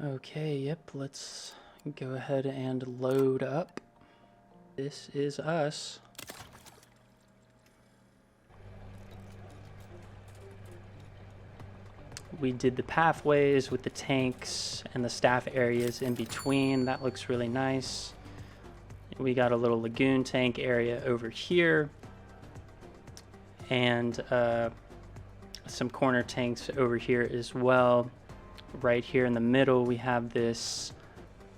Okay, yep, let's go ahead and load up. This is us. We did the pathways with the tanks and the staff areas in between. That looks really nice. We got a little lagoon tank area over here. And some corner tanks over here as well. Right here in the middle, we have this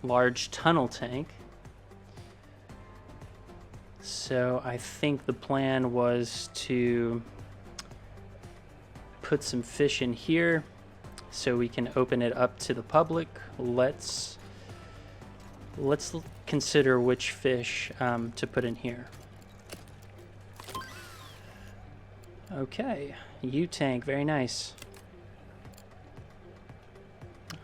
large tunnel tank. So I think the plan was to put some fish in here so we can open it up to the public. Let's consider which fish to put in here. Okay, U-tank, very nice.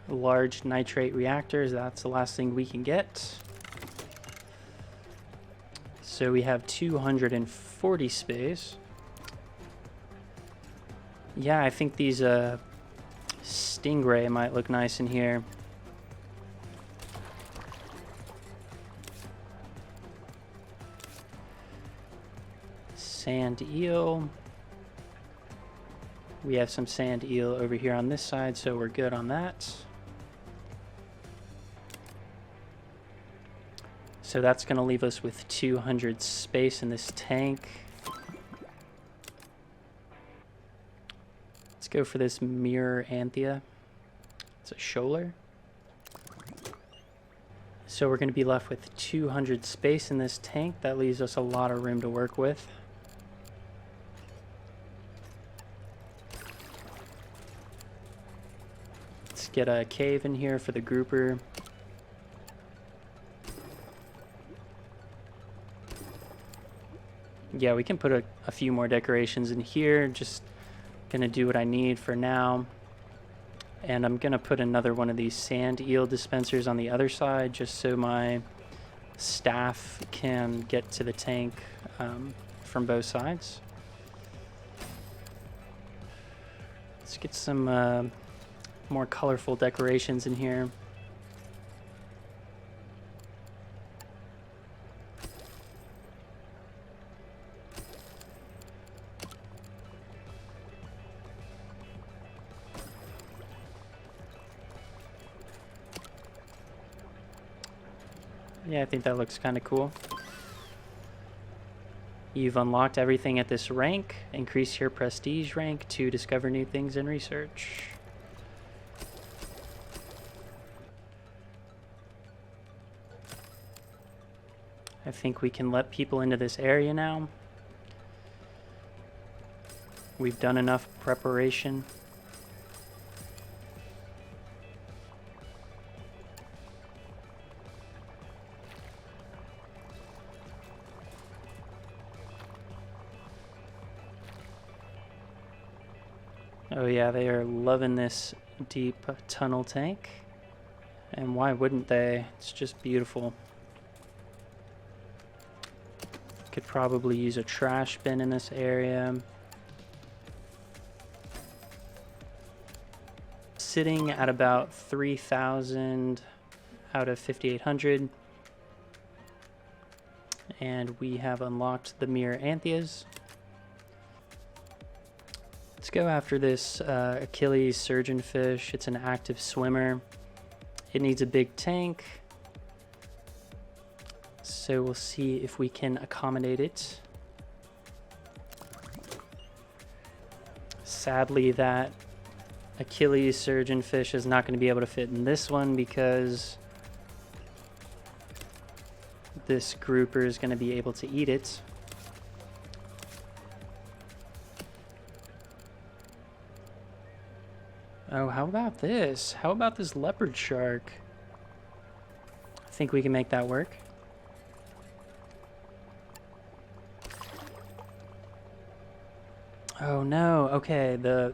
Large nitrate reactors, that's the last thing we can get. So we have 240 space. Yeah, I think these stingray might look nice in here. Sand eel. We have some sand eel over here on this side, so we're good on that. So that's going to leave us with 200 space in this tank. Let's go for this mirror anthea. It's a shoaler. So we're going to be left with 200 space in this tank. That leaves us a lot of room to work with. Let's get a cave in here for the grouper. Yeah, we can put a few more decorations in here. Just gonna do what I need for now. And I'm gonna put another one of these sand eel dispensers on the other side just so my staff can get to the tank from both sides. Let's get some more colorful decorations in here. Yeah, I think that looks kind of cool. You've unlocked everything at this rank. Increase your prestige rank to discover new things in research. I think we can let people into this area now. We've done enough preparation. Oh yeah, they are loving this deep tunnel tank. And why wouldn't they? It's just beautiful. Could probably use a trash bin in this area. Sitting at about 3,000 out of 5,800. And we have unlocked the mirror antheas. Let's go after this Achilles surgeonfish. It's an active swimmer. It needs a big tank. So we'll see if we can accommodate it. Sadly, that Achilles surgeonfish is not going to be able to fit in this one because this grouper is going to be able to eat it. Oh, how about this? How about this leopard shark? I think we can make that work. Oh no, okay, the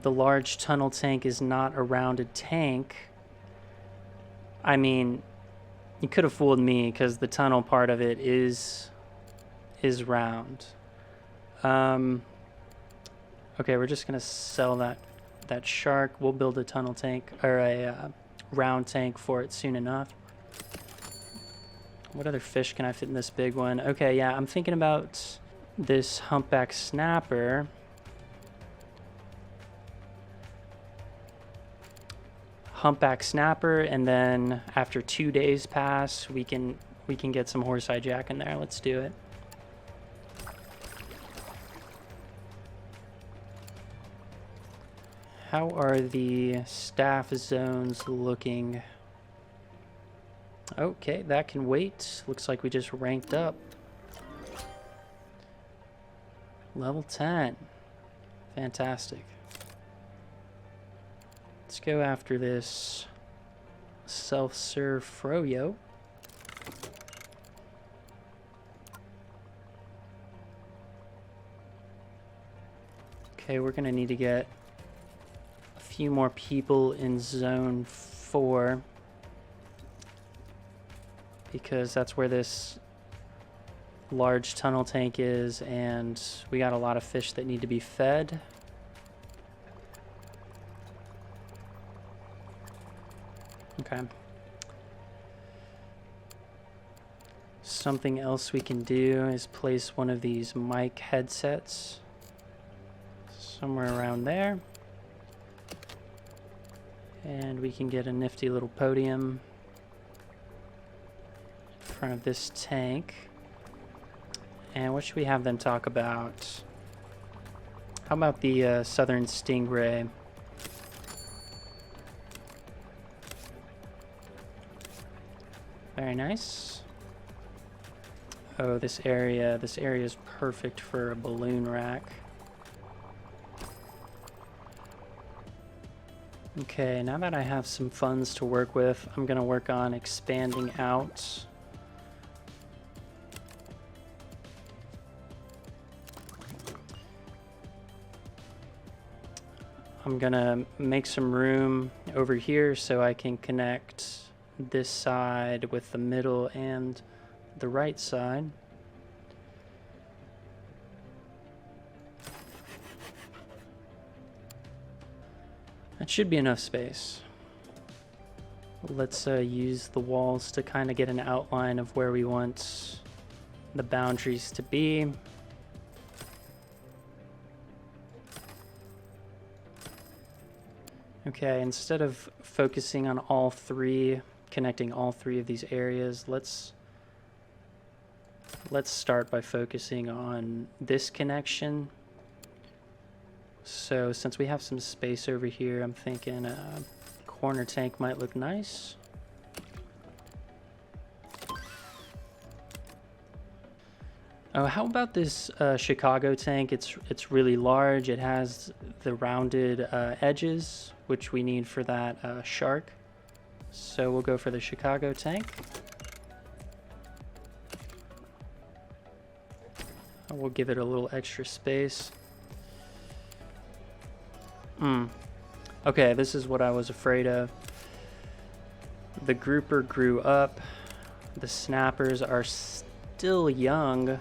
large tunnel tank is not a rounded tank. I mean, you could have fooled me because the tunnel part of it is round. Okay, we're just gonna sell that shark. We'll build a tunnel tank, or a round tank for it soon enough. What other fish can I fit in this big one? Okay, yeah, I'm thinking about this humpback snapper. Humpback snapper, and then after 2 days pass, we can get some horseye jack in there. Let's do it. How are the staff zones looking? Okay, that can wait. Looks like we just ranked up. Level 10. Fantastic. Let's go after this self-serve froyo. Okay, we're gonna need to get a few more people in zone 4 because that's where this large tunnel tank is, and we got a lot of fish that need to be fed. Okay. Something else we can do is place one of these mic headsets somewhere around there. And we can get a nifty little podium in front of this tank. And what should we have them talk about? How about the southern stingray? Very nice. Oh, this area is perfect for a balloon rack. Okay, now that I have some funds to work with, I'm gonna work on expanding out. I'm gonna make some room over here so I can connect this side with the middle and the right side. That should be enough space. Let's use the walls to kind of get an outline of where we want the boundaries to be. Okay, instead of focusing on all three, connecting all three of these areas, let's start by focusing on this connection. So since we have some space over here, I'm thinking a corner tank might look nice. Oh, how about this Chicago tank? It's really large. It has the rounded edges, which we need for that shark. So we'll go for the Chicago tank. We'll give it a little extra space. Okay, this is what I was afraid of. The grouper grew up. The snappers are still young.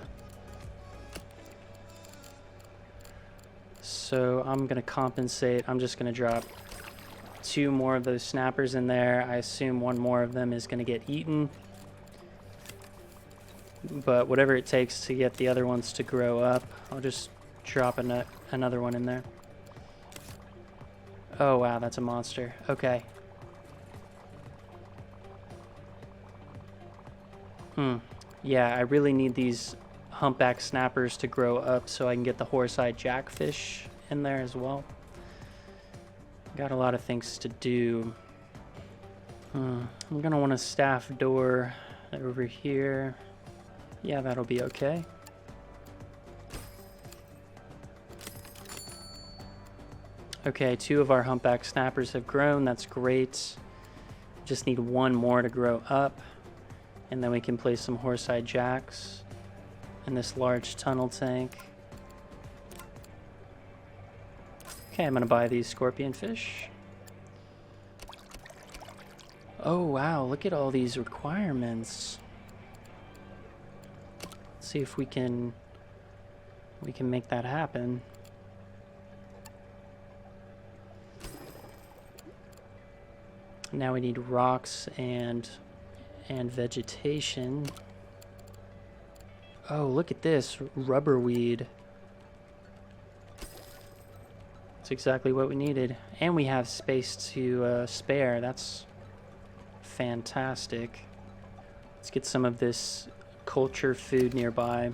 So I'm gonna compensate. I'm just gonna drop 2 more of those snappers in there. I assume 1 more of them is gonna get eaten. But whatever it takes to get the other ones to grow up, I'll just drop another one in there. Oh wow, that's a monster. Okay. Yeah, I really need these humpback snappers to grow up so I can get the horseye jackfish in there as well. Got a lot of things to do. I'm gonna want a staff door over here. Yeah, that'll be okay. Okay, 2 of our humpback snappers have grown. That's great. Just need 1 more to grow up. And then we can place some horseye jacks in this large tunnel tank. Okay, I'm gonna buy these scorpion fish. Oh wow, look at all these requirements. Let's see if we can make that happen. Now we need rocks and vegetation. Oh, look at this, rubber weed. That's exactly what we needed. And we have space to spare. That's fantastic. Let's get some of this culture food nearby.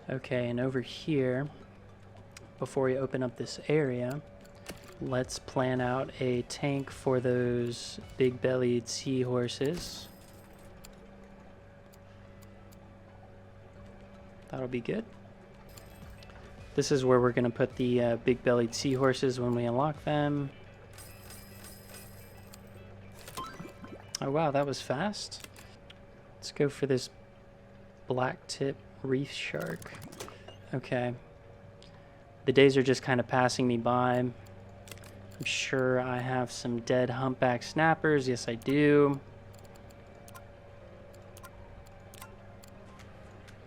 Okay, and over here, before we open up this area, let's plan out a tank for those big-bellied seahorses. That'll be good. This is where we're going to put the big-bellied seahorses when we unlock them. Oh wow, that was fast. Let's go for this black tip reef shark. Okay. The days are just kind of passing me by. I'm sure I have some dead humpback snappers. Yes, I do.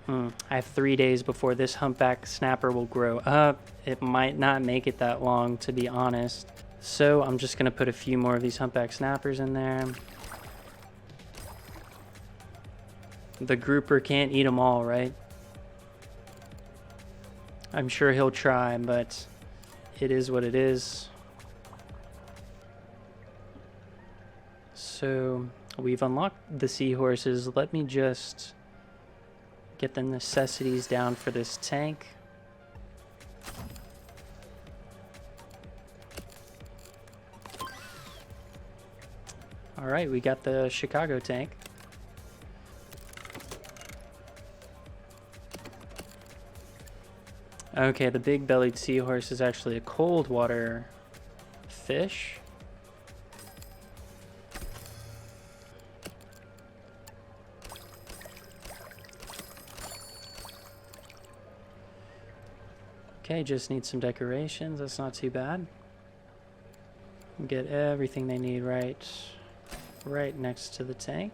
I have 3 days before this humpback snapper will grow up. It might not make it that long, to be honest. So I'm just going to put a few more of these humpback snappers in there. The grouper can't eat them all, right? I'm sure he'll try, but it is what it is. So we've unlocked the seahorses. Let me just get the necessities down for this tank. All right, we got the Chicago tank. Okay, the big-bellied seahorse is actually a cold water fish. Okay, just need some decorations. That's not too bad. Get everything they need right next to the tank.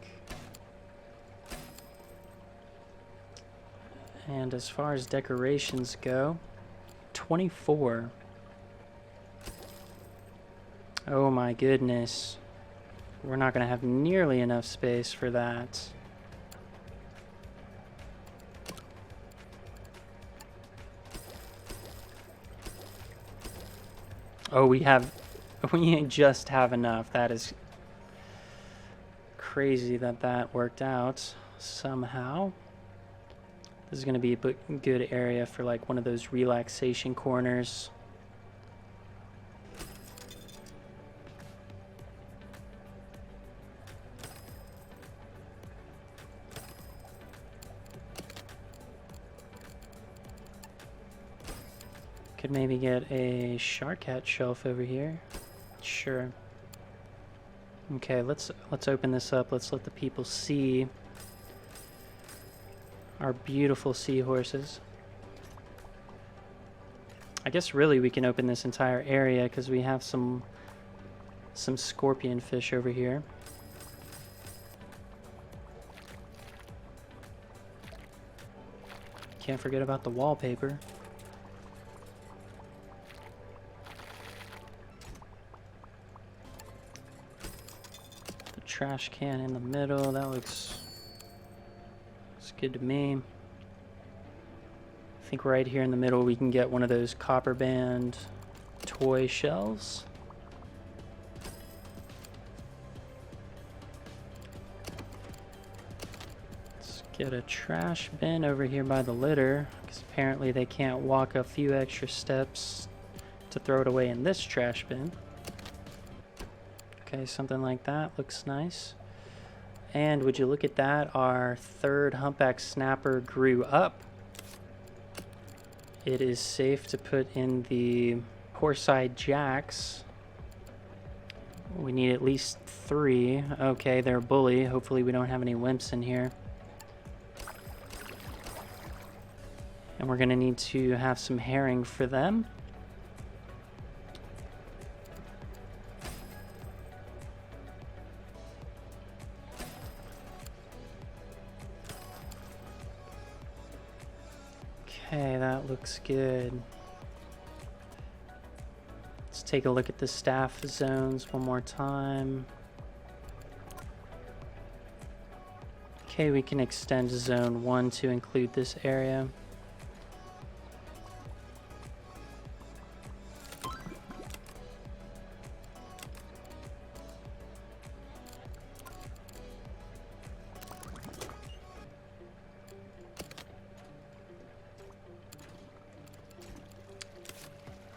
And as far as decorations go, 24. Oh my goodness. We're not going to have nearly enough space for that. Oh, we just have enough. That is crazy that worked out somehow. This is going to be a good area for like one of those relaxation corners. Could maybe get a shark hat shelf over here. Sure. Okay, let's open this up. Let's let the people see our beautiful seahorses. I guess really we can open this entire area because we have some scorpion fish over here. Can't forget about the wallpaper. The trash can in the middle, that looks good to me. I think right here in the middle we can get one of those copper band toy shells. Let's get a trash bin over here by the litter, because apparently they can't walk a few extra steps to throw it away in this trash bin. Okay, something like that looks nice. And would you look at that, our third humpback snapper grew up. It is safe to put in the horseye jacks. We need at least 3. Okay, they're bully. Hopefully we don't have any wimps in here. And we're gonna need to have some herring for them. Okay, that looks good. Let's take a look at the staff zones one more time. Okay, we can extend zone 1 to include this area.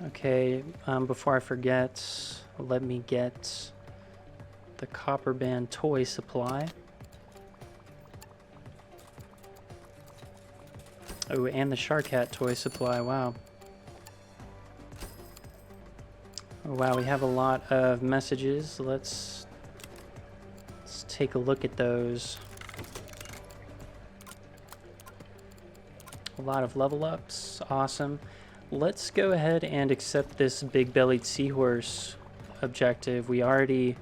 Okay, before I forget, let me get the copper band toy supply. Oh, and the shark hat toy supply, wow. Oh, wow, we have a lot of messages. Let's take a look at those. A lot of level ups, awesome. Let's go ahead and accept this big-bellied seahorse objective. We already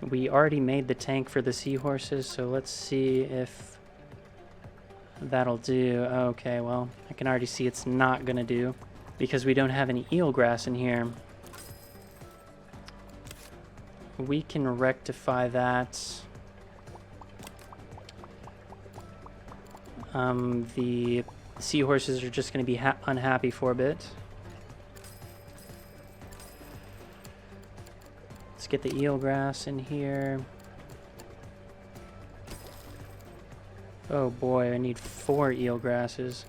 made the tank for the seahorses, so let's see if that'll do. Okay, well, I can already see it's not gonna do because we don't have any eelgrass in here. We can rectify that. The seahorses are just going to be unhappy for a bit. Let's get the eelgrass in here. Oh boy, I need 4 eelgrasses.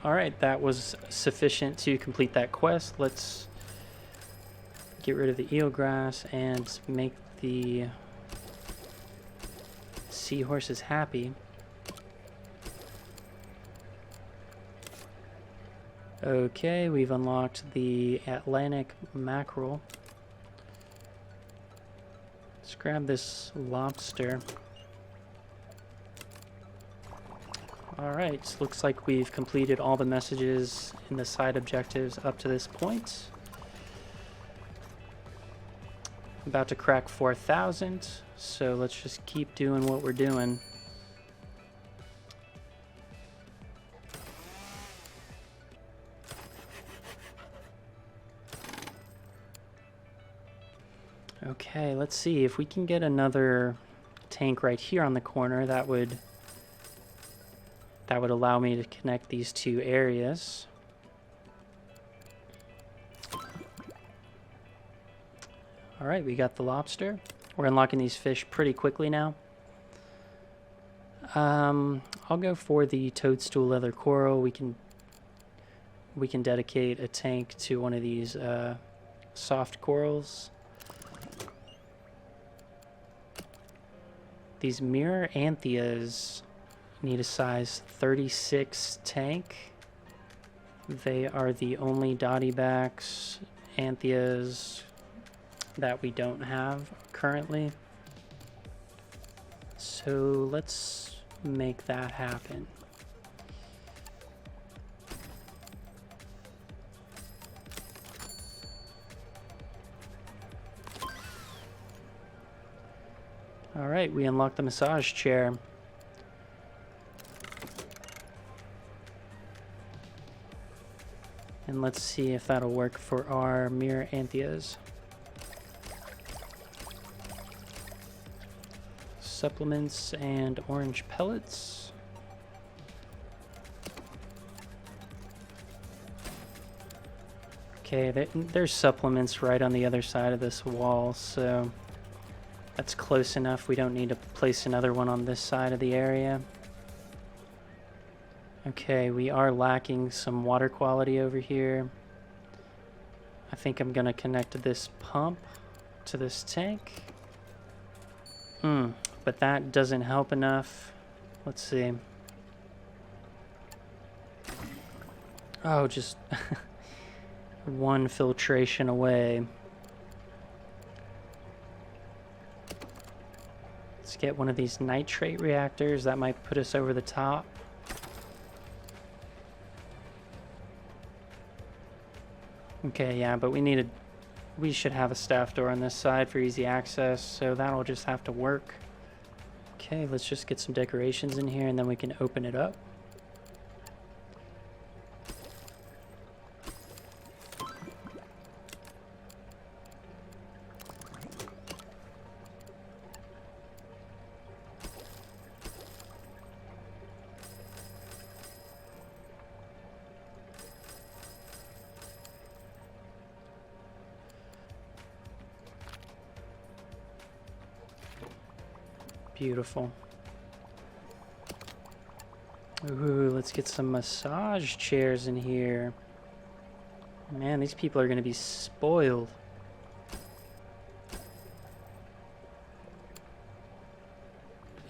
Alright, that was sufficient to complete that quest. Let's get rid of the eelgrass and make the seahorses happy. Okay, we've unlocked the Atlantic mackerel. Let's grab this lobster. Alright, looks like we've completed all the messages in the side objectives up to this point. About to crack 4,000, so let's just keep doing what we're doing. Okay, let's see if we can get another tank right here on the corner. That would allow me to connect these 2 areas. Alright, we got the lobster. We're unlocking these fish pretty quickly now. I'll go for the toadstool leather coral. We can dedicate a tank to one of these soft corals. These mirror anthias need a size 36 tank. They are the only dottybacks, anthias that we don't have currently. So let's make that happen. All right, we unlocked the massage chair. And let's see if that'll work for our mirror anthias. Supplements and orange pellets. Okay, there's supplements right on the other side of this wall, so that's close enough. We don't need to place another one on this side of the area. Okay, we are lacking some water quality over here. I think I'm gonna connect this pump to this tank. But that doesn't help enough. Let's see. Oh, just one filtration away. Let's get one of these nitrate reactors. That might put us over the top. Okay, yeah, but we should have a staff door on this side for easy access, so that'll just have to work. Okay, let's just get some decorations in here and then we can open it up. Beautiful. Ooh, let's get some massage chairs in here. Man, these people are gonna be spoiled.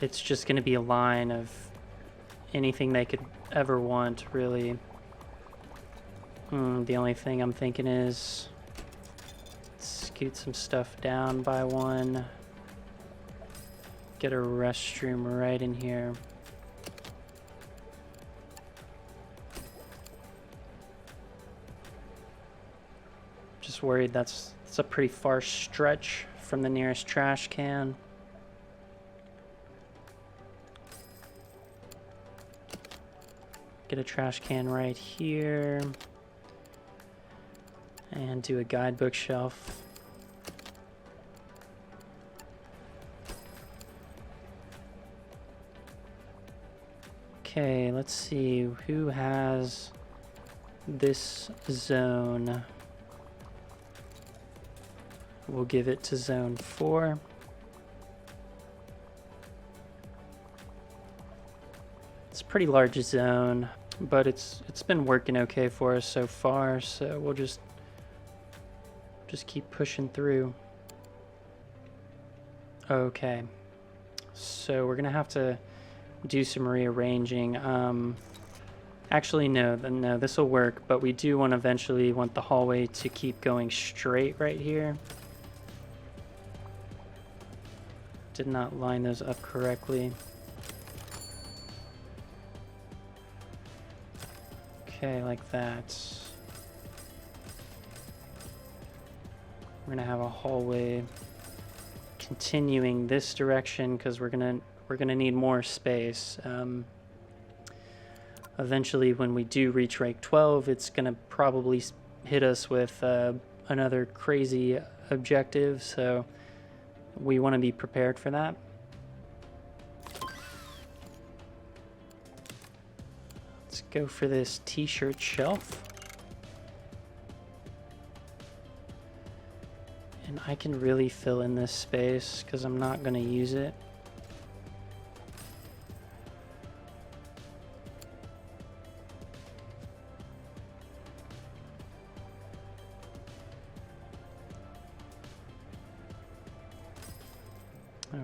It's just gonna be a line of anything they could ever want, really. The only thing I'm thinking is scoot some stuff down by one. Get a restroom right in here. Just worried that's a pretty far stretch from the nearest trash can. Get a trash can right here. And do a guidebook shelf. Okay, let's see who has this zone. We'll give it to zone 4. It's a pretty large zone, but it's been working okay for us so far, so we'll just keep pushing through. Okay, so we're gonna have to do some rearranging. Actually, no, this will work, but we do eventually want the hallway to keep going straight right here. Did not line those up correctly. Okay, like that. We're gonna have a hallway continuing this direction because we're gonna need more space. Eventually, when we do reach rank 12, it's gonna probably hit us with another crazy objective, so we want to be prepared for that. Let's go for this t-shirt shelf. And I can really fill in this space because I'm not going to use it.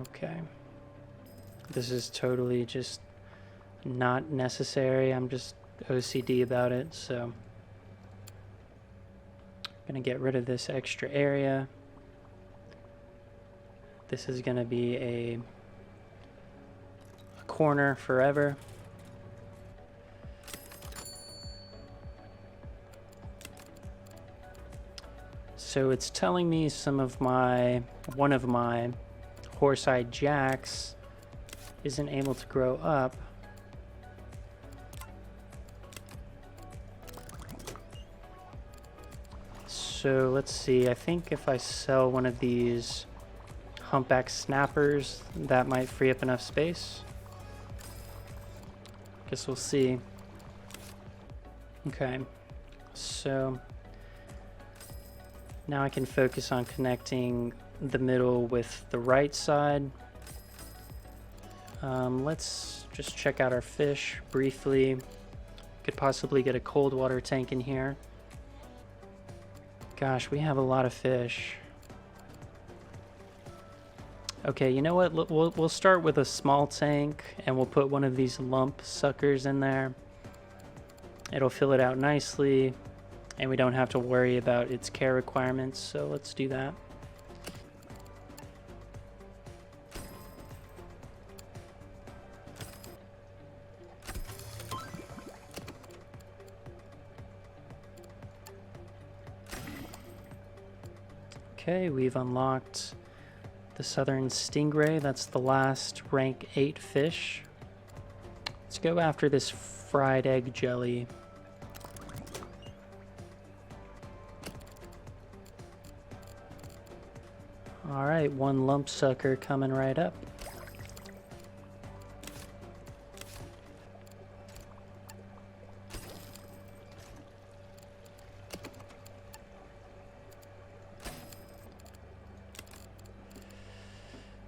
Okay. This is totally just not necessary. I'm just OCD about it, so I'm gonna get rid of this extra area. This is gonna be a corner forever. So it's telling me one of my horse-eyed jacks isn't able to grow up. So let's see, I think if I sell one of these humpback snappers, that might free up enough space. Guess we'll see. Okay, so now I can focus on connecting the middle with the right side. Let's just check out our fish briefly. Could possibly get a cold water tank in here. Gosh, we have a lot of fish. Okay, you know what? We'll start with a small tank and we'll put one of these lump suckers in there. It'll fill it out nicely and we don't have to worry about its care requirements, so let's do that. Okay, we've unlocked The southern stingray, that's the last rank 8 fish. Let's go after this fried egg jelly. Alright, one lump sucker coming right up.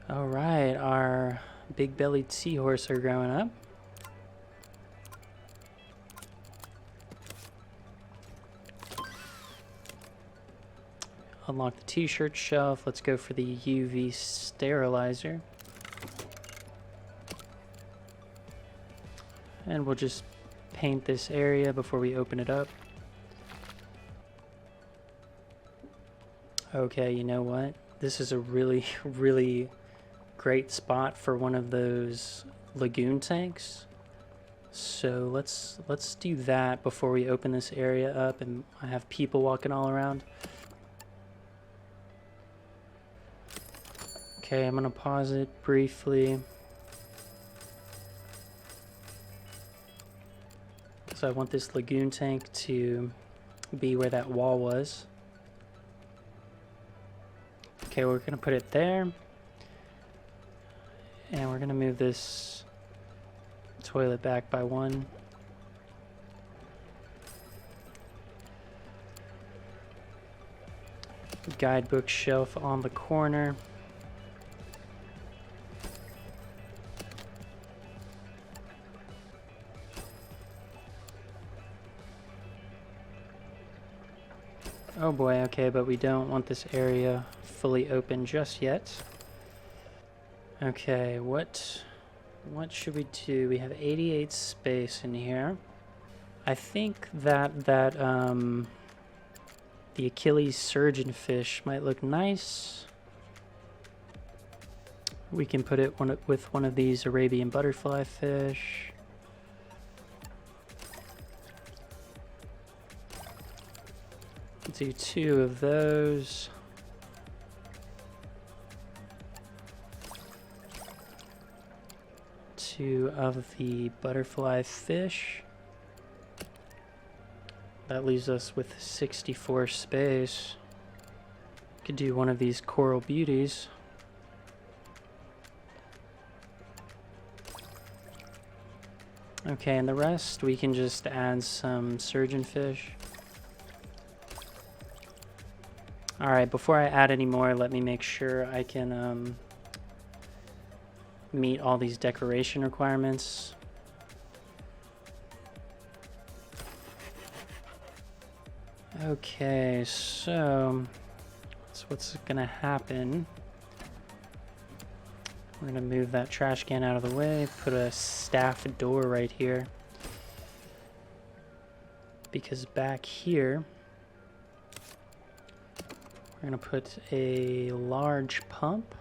Alright, our big-bellied seahorse are growing up. Unlock the t-shirt shelf. Let's go for the UV sterilizer. And we'll just paint this area before we open it up. Okay, you know what? This is a really, really great spot for one of those lagoon tanks. So let's do that before we open this area up and I have people walking all around. Okay, I'm gonna pause it briefly. So I want this lagoon tank to be where that wall was. Okay, we're gonna put it there. And we're gonna move this toilet back by 1. Guidebook shelf on the corner. Oh boy, okay, but we don't want this area fully open just yet. Okay, what should we do? We have 88 space in here. I think that the Achilles surgeonfish might look nice. We can put it with one of these Arabian butterfly fish. Do 2 of those. Two of the butterfly fish. That leaves us with 64 space. Could do one of these coral beauties. Okay, and the rest we can just add some surgeonfish. Alright, before I add any more, let me make sure I can meet all these decoration requirements. Okay, so that's what's gonna happen. We're gonna move that trash can out of the way, put a staff door right here. Because back here, we're going to put a large pump,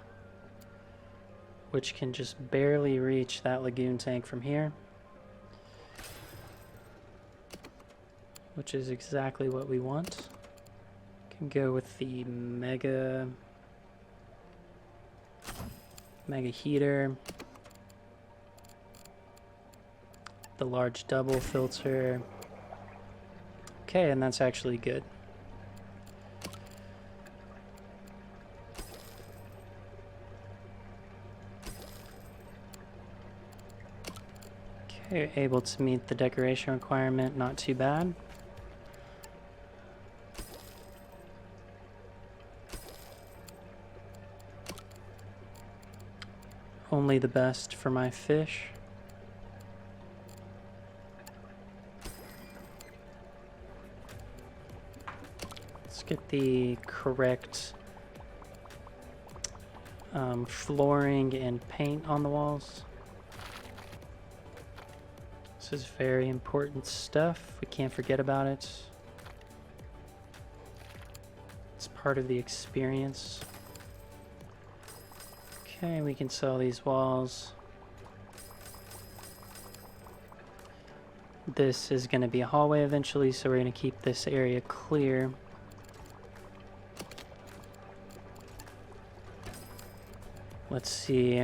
which can just barely reach that lagoon tank from here. Which is exactly what we want. Can go with the mega heater, the large double filter. Okay, and that's actually good. Okay, able to meet the decoration requirement, not too bad. Only the best for my fish. Let's get the correct flooring and paint on the walls. This is very important stuff. We can't forget about it. It's part of the experience. Okay, we can sell these walls. This is going to be a hallway eventually, so we're going to keep this area clear. Let's see.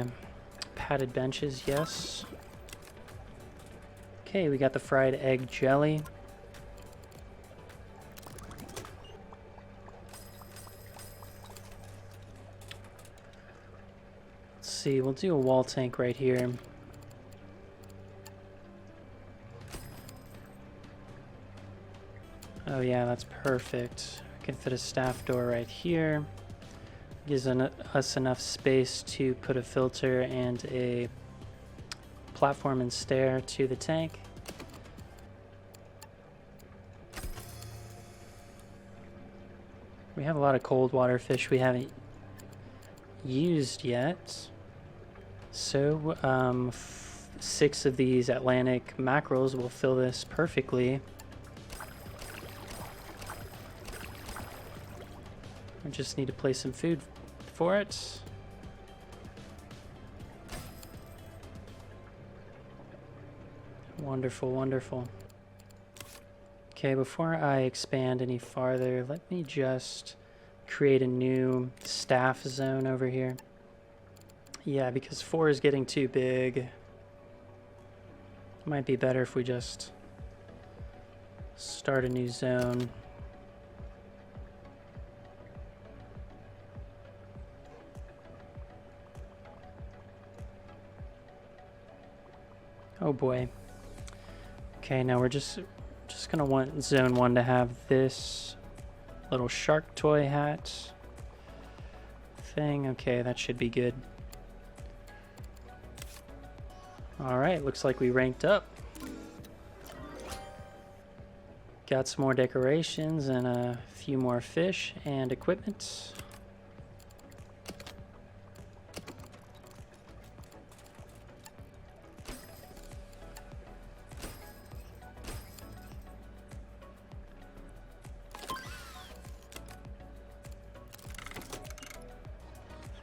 Padded benches, yes. Okay, we got the fried egg jelly. Let's see, we'll do a wall tank right here. Oh yeah, that's perfect. We can fit a staff door right here. Gives us enough space to put a filter and a platform and stair to the tank. We have a lot of cold water fish we haven't used yet. So 6 of these Atlantic mackerels will fill this perfectly. I just need to place some food for it. Wonderful, wonderful. Okay, before I expand any farther, let me just create a new staff zone over here. Yeah, because 4 is getting too big. It might be better if we just start a new zone. Oh boy. Okay, now we're just gonna want zone 1 to have this little shark toy hat thing. Okay, that should be good. Alright, looks like we ranked up. Got some more decorations and a few more fish and equipment.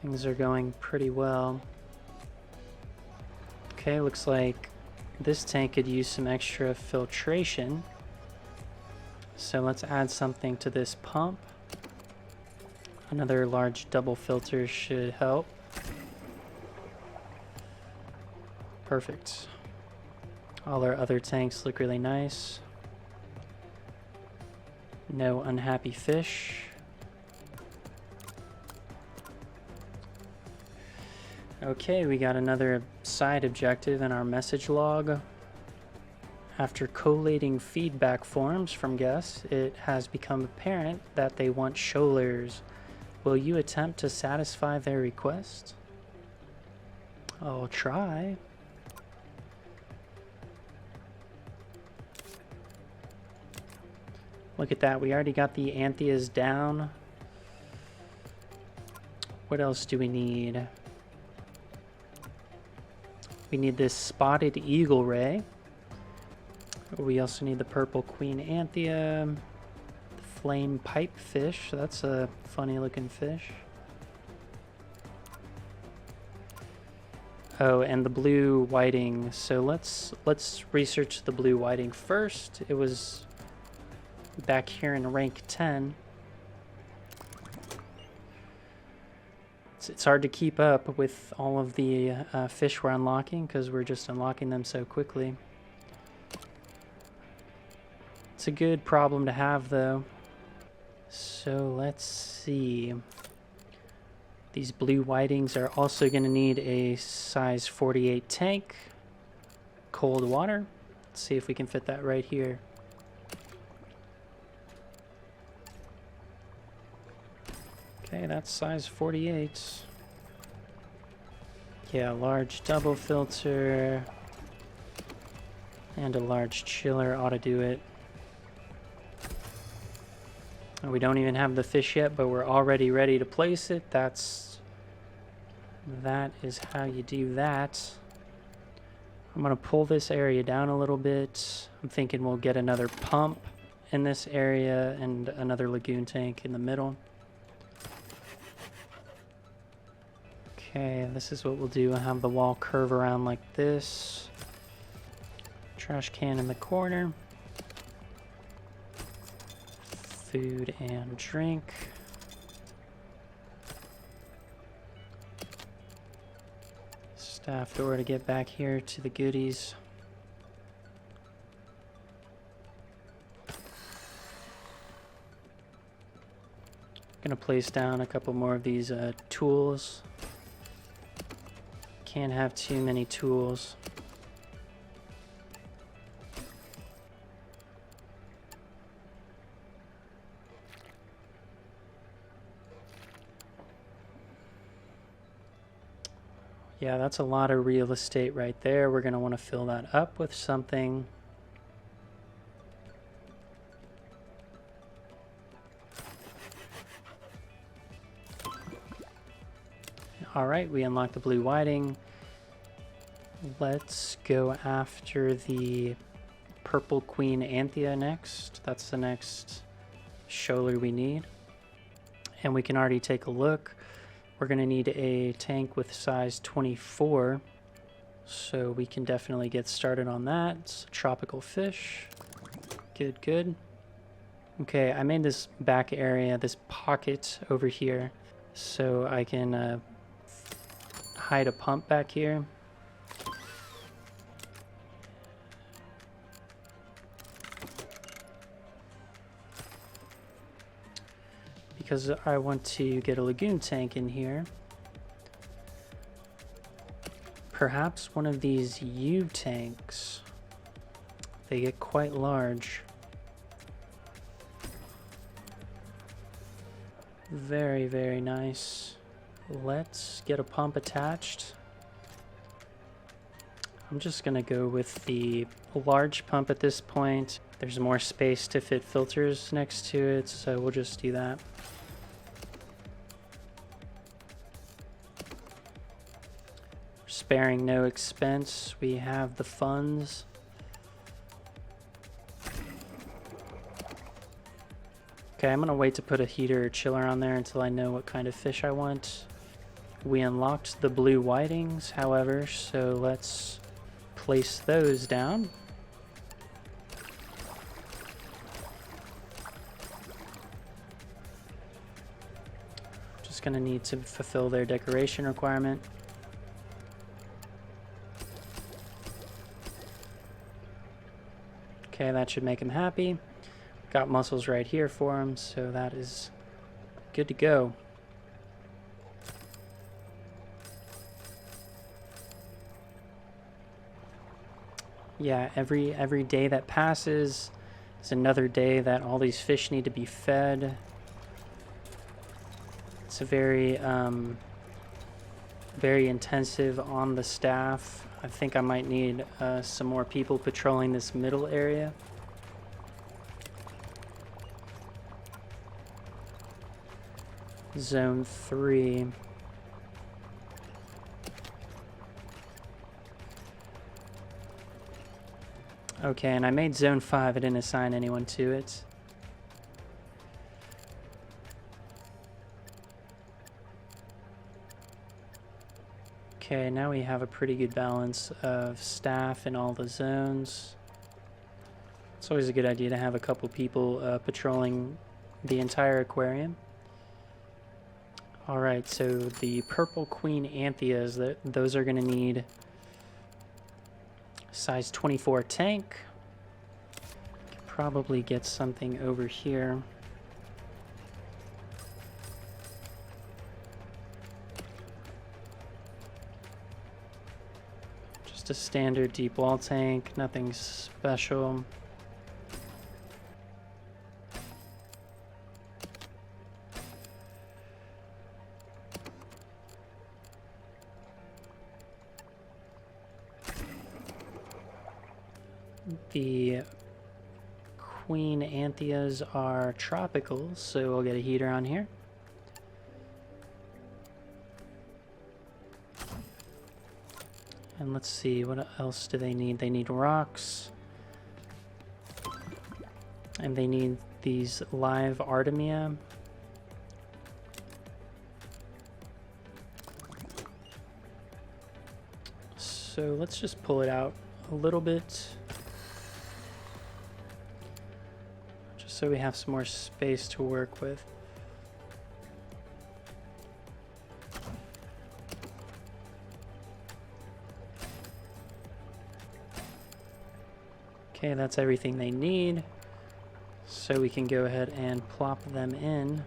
Things are going pretty well. Okay, looks like this tank could use some extra filtration. So let's add something to this pump. Another large double filter should help. Perfect. All our other tanks look really nice. No unhappy fish. Okay, we got another side objective in our message log. After collating feedback forms from guests, it has become apparent that they want shoalers. Will you attempt to satisfy their request? I'll try. Look at that, we already got the Anthias down. What else do we need? We need this spotted eagle ray. We also need the purple queen anthea, the flame pipe fish. That's a funny looking fish. Oh, and the blue whiting. So let's research the blue whiting first. It was back here in rank 10. It's hard to keep up with all of the fish we're unlocking because we're just unlocking them so quickly. It's a good problem to have though. So let's see. These blue whitings are also going to need a size 48 tank. Cold water. Let's see if we can fit that right here. Okay, that's size 48. Yeah, large double filter and a large chiller ought to do it. We don't even have the fish yet, but we're already ready to place it. That is how you do that. I'm gonna pull this area down a little bit. I'm thinking we'll get another pump in this area and another lagoon tank in the middle. Okay, this is what we'll do. I'll have the wall curve around like this. Trash can in the corner. Food and drink. Staff door to get back here to the goodies. Gonna place down a couple more of these tools. Can't have too many tools. Yeah, that's a lot of real estate right there. We're going to want to fill that up with something. All right, we unlocked the blue whiting. Let's go after the purple queen Anthea next. That's the next shoaler we need. And we can already take a look. We're going to need a tank with size 24, so we can definitely get started on that. It's a tropical fish. Good, good. Okay, I made this back area, this pocket over here, so I can hide a pump back here. Because I want to get a lagoon tank in here. Perhaps one of these U tanks. They get quite large. Very, very nice. Let's get a pump attached. I'm just gonna go with the large pump at this point. There's more space to fit filters next to it, so we'll just do that. Sparing no expense, we have the funds. Okay, I'm gonna wait to put a heater or chiller on there until I know what kind of fish I want. We unlocked the blue whitings, however, so let's place those down. Just gonna need to fulfill their decoration requirement. Okay, that should make him happy. Got mussels right here for him, so that is good to go. Yeah, every day that passes is another day that all these fish need to be fed. It's a very very intensive on the staff. I think I might need some more people patrolling this middle area. Zone 3. Okay, and I made Zone 5. I didn't assign anyone to it. Okay, now we have a pretty good balance of staff in all the zones. It's always a good idea to have a couple people patrolling the entire aquarium. Alright, so the purple queen Antheas, those are going to need size 24 tank. Could probably get something over here. Just a standard deep wall tank, nothing special. The queen Antheas are tropical, so we'll get a heater on here. And let's see, what else do they need? They need rocks. And they need these live Artemia. So let's just pull it out a little bit. Just so we have some more space to work with. Okay, that's everything they need. So we can go ahead and plop them in.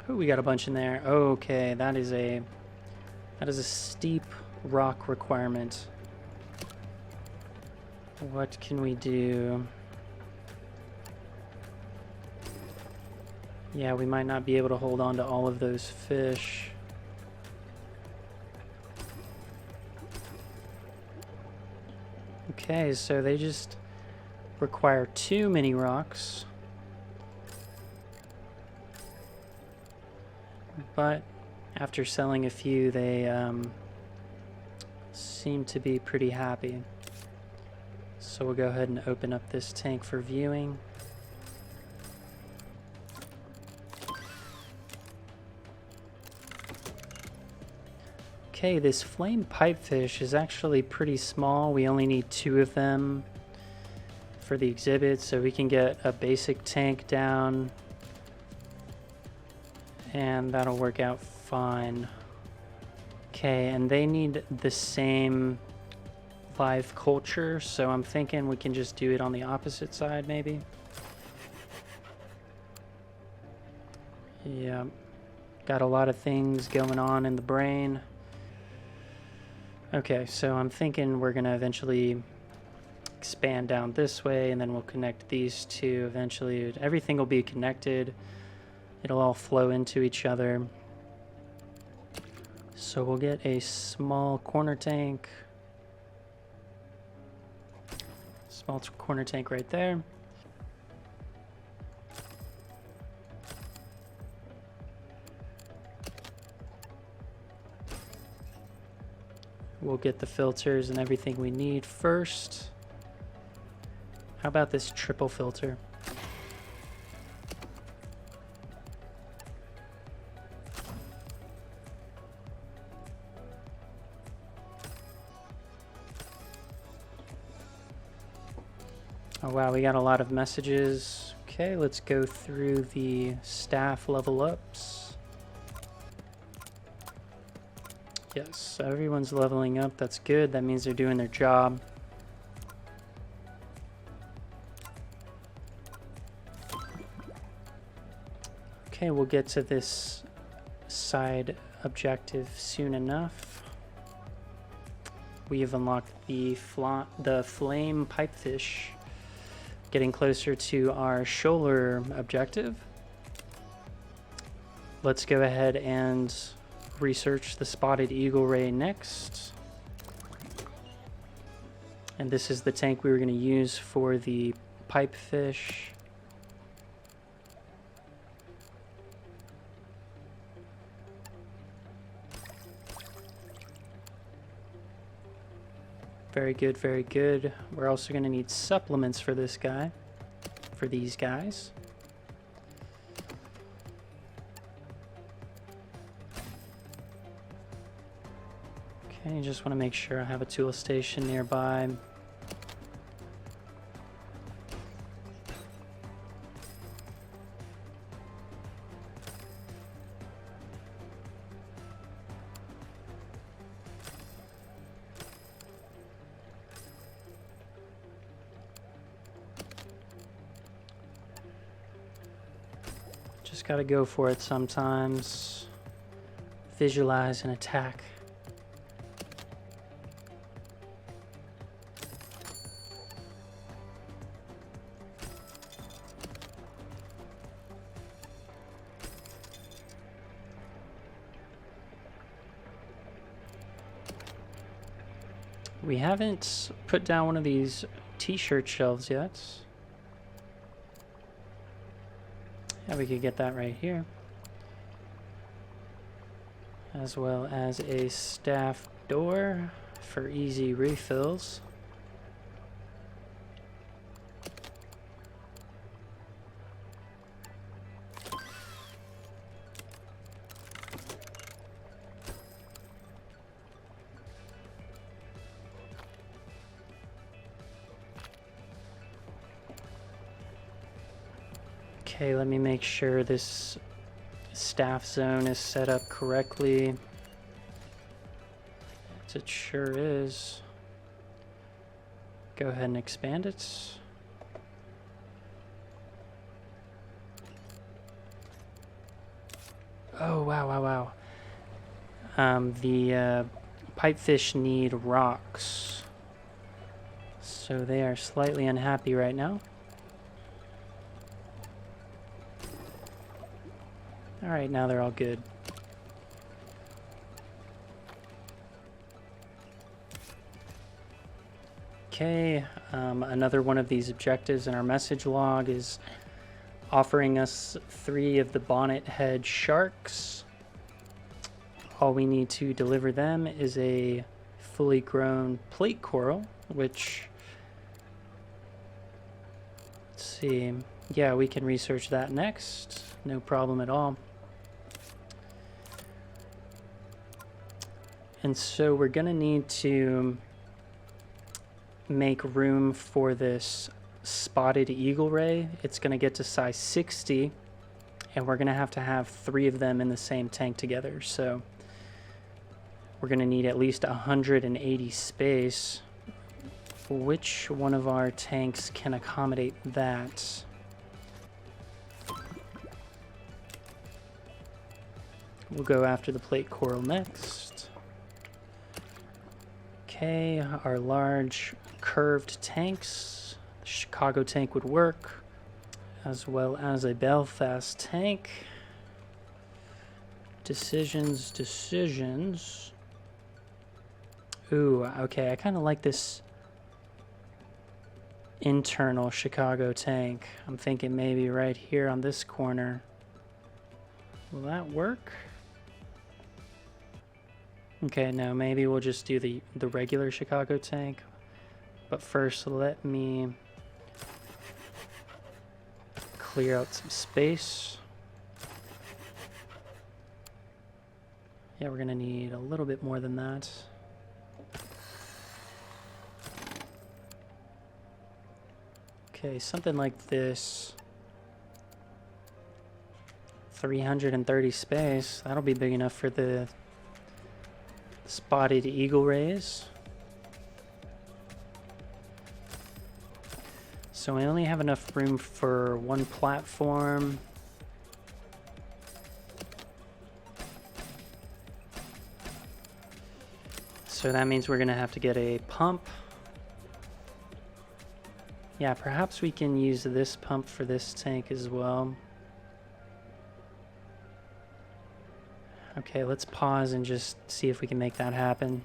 Oh, we got a bunch in there. Okay, that is a steep rock requirement. What can we do? Yeah, we might not be able to hold on to all of those fish. Okay, so they just require too many rocks. But after selling a few, they seem to be pretty happy. So we'll go ahead and open up this tank for viewing. Okay, this flame pipefish is actually pretty small. We only need 2 of them for the exhibit, so we can get a basic tank down and that'll work out fine. Okay, and they need the same live culture, so I'm thinking we can just do it on the opposite side maybe. Yeah, got a lot of things going on in the brain. Okay, so I'm thinking we're gonna eventually expand down this way, and then we'll connect these two eventually. Everything will be connected. It'll all flow into each other. So we'll get a small corner tank. Small corner tank right there. We'll get the filters and everything we need first. How about this triple filter? Oh wow, we got a lot of messages. Okay, let's go through the staff level ups. Yes, everyone's leveling up. That's good. That means they're doing their job. Okay, we'll get to this side objective soon enough. We have unlocked the flame pipefish. Getting closer to our shoaler objective. Let's go ahead and research the spotted eagle ray next. And this is the tank we were going to use for the pipefish. Very good, very good. We're also going to need supplements for this guy, for these guys. Okay, just want to make sure I have a tool station nearby. Just gotta go for it sometimes. Visualize and attack. We haven't put down one of these t-shirt shelves yet. Yeah, we could get that right here. As well as a staff door for easy refills. Okay, let me make sure this staff zone is set up correctly. It sure is. Go ahead and expand it. Oh, wow. The pipefish need rocks. So they are slightly unhappy right now. Alright, now they're all good. Okay, another one of these objectives in our message log is offering us 3 of the bonnet head sharks. All we need to deliver them is a fully grown plate coral, which, let's see, yeah, we can research that next, no problem at all. And so we're gonna need to make room for this spotted eagle ray. It's gonna get to size 60, and we're gonna have 3 of them in the same tank together. So we're gonna need at least 180 space. Which one of our tanks can accommodate that? We'll go after the plate coral next. Okay, our large curved tanks. The Chicago tank would work, as well as a Belfast tank. Decisions. Ooh, okay, I kind of like this internal Chicago tank. I'm thinking maybe right here on this corner. Will that work? Okay, no, maybe we'll just do the regular Chicago tank. But first, let me clear out some space. Yeah, we're gonna need a little bit more than that. Okay, something like this. 330 space. That'll be big enough for the spotted eagle rays. So we only have enough room for 1 platform. So that means we're gonna have to get a pump. Yeah, perhaps we can use this pump for this tank as well. Okay, let's pause and just see if we can make that happen.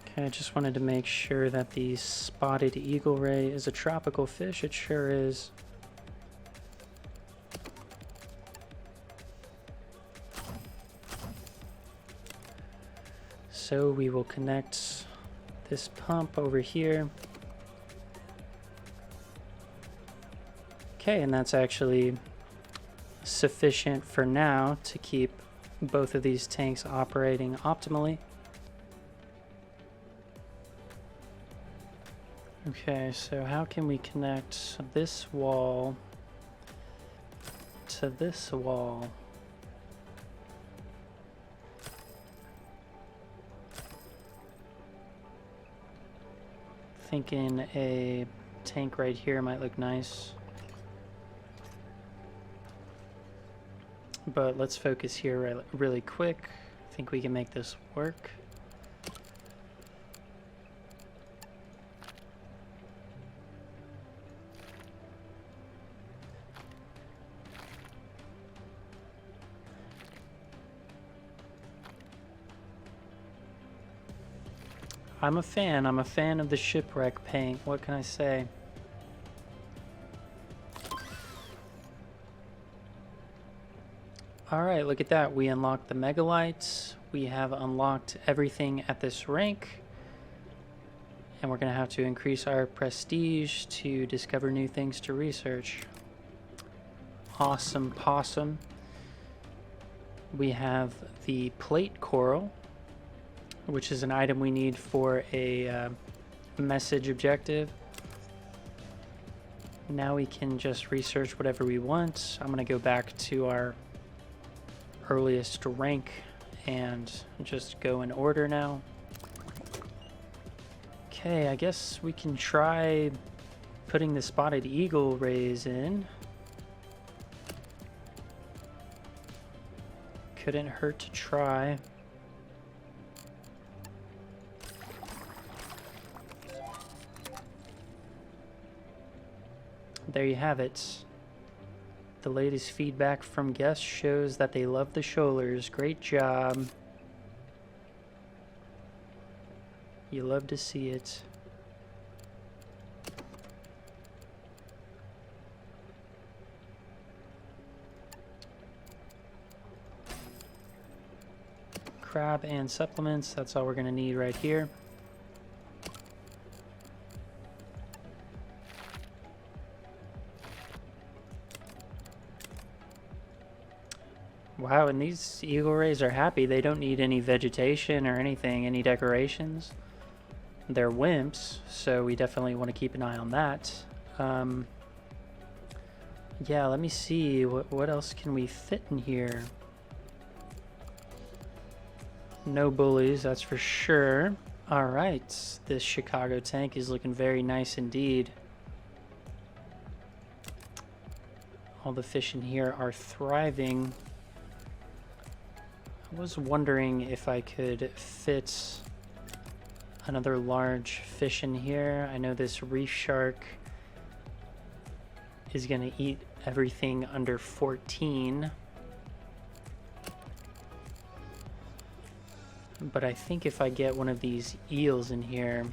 Okay, I just wanted to make sure that the spotted eagle ray is a tropical fish. It sure is. So we will connect this pump over here. Okay, and that's actually sufficient for now to keep both of these tanks operating optimally. Okay, so how can we connect this wall to this wall? Thinking a tank right here might look nice. But let's focus here really quick. I think we can make this work. I'm a fan of the shipwreck paint. What can I say? Alright, look at that. We unlocked the megalites. We have unlocked everything at this rank. And we're going to have to increase our prestige to discover new things to research. Awesome possum. We have the plate coral, which is an item we need for a message objective. Now we can just research whatever we want. I'm gonna go back to our earliest rank and just go in order now. Okay, I guess we can try putting the spotted eagle rays in. Couldn't hurt to try. There you have it. The latest feedback from guests shows that they love the shoalers. Great job. You love to see it. Crab and supplements, that's all we're going to need right here. Wow, and these eagle rays are happy. They don't need any vegetation or anything, any decorations. They're wimps, so we definitely want to keep an eye on that. Yeah, let me see. What else can we fit in here? No bullies, that's for sure. All right, this Chicago tank is looking very nice indeed. All the fish in here are thriving. I was wondering if I could fit another large fish in here. I know this reef shark is gonna eat everything under 14. But I think if I get one of these eels in here,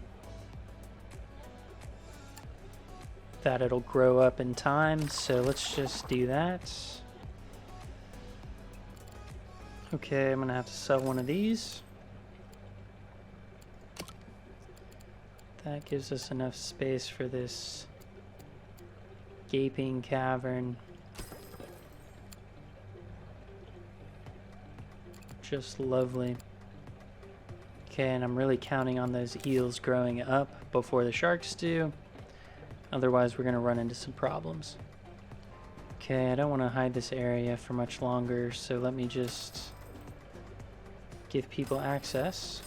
that it'll grow up in time. So let's just do that. Okay, I'm gonna have to sell one of these. That gives us enough space for this gaping cavern. Just lovely. Okay, and I'm really counting on those eels growing up before the sharks do. Otherwise, we're gonna run into some problems. Okay, I don't want to hide this area for much longer, so let me just give people access.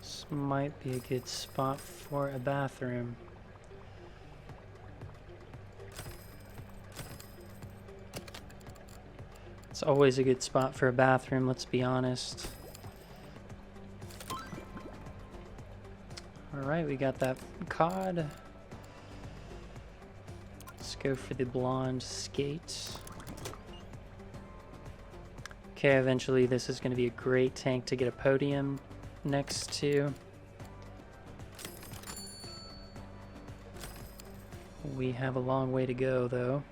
This might be a good spot for a bathroom. It's always a good spot for a bathroom, let's be honest. Alright, we got that cod. Let's go for the blonde skate. Okay, eventually this is going to be a great tank to get a podium next to. We have a long way to go though.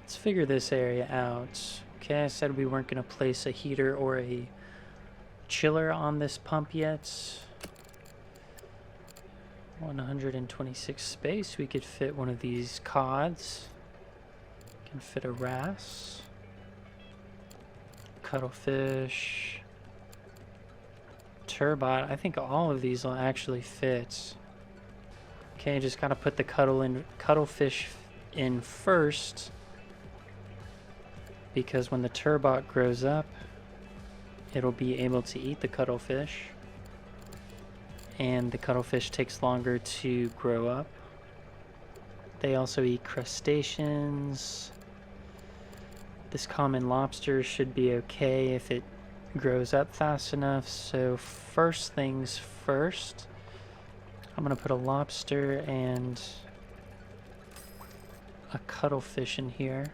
Let's figure this area out. Okay, I said we weren't going to place a heater or a chiller on this pump yet. 126 space. We could fit one of these cods. Can fit a wrasse, cuttlefish, turbot. I think all of these will actually fit. Okay, just gotta put the cuttlefish in first, because when the turbot grows up, it'll be able to eat the cuttlefish, and the cuttlefish takes longer to grow up. They also eat crustaceans. This common lobster should be okay if it grows up fast enough. So first things first, I'm gonna put a lobster and a cuttlefish in here.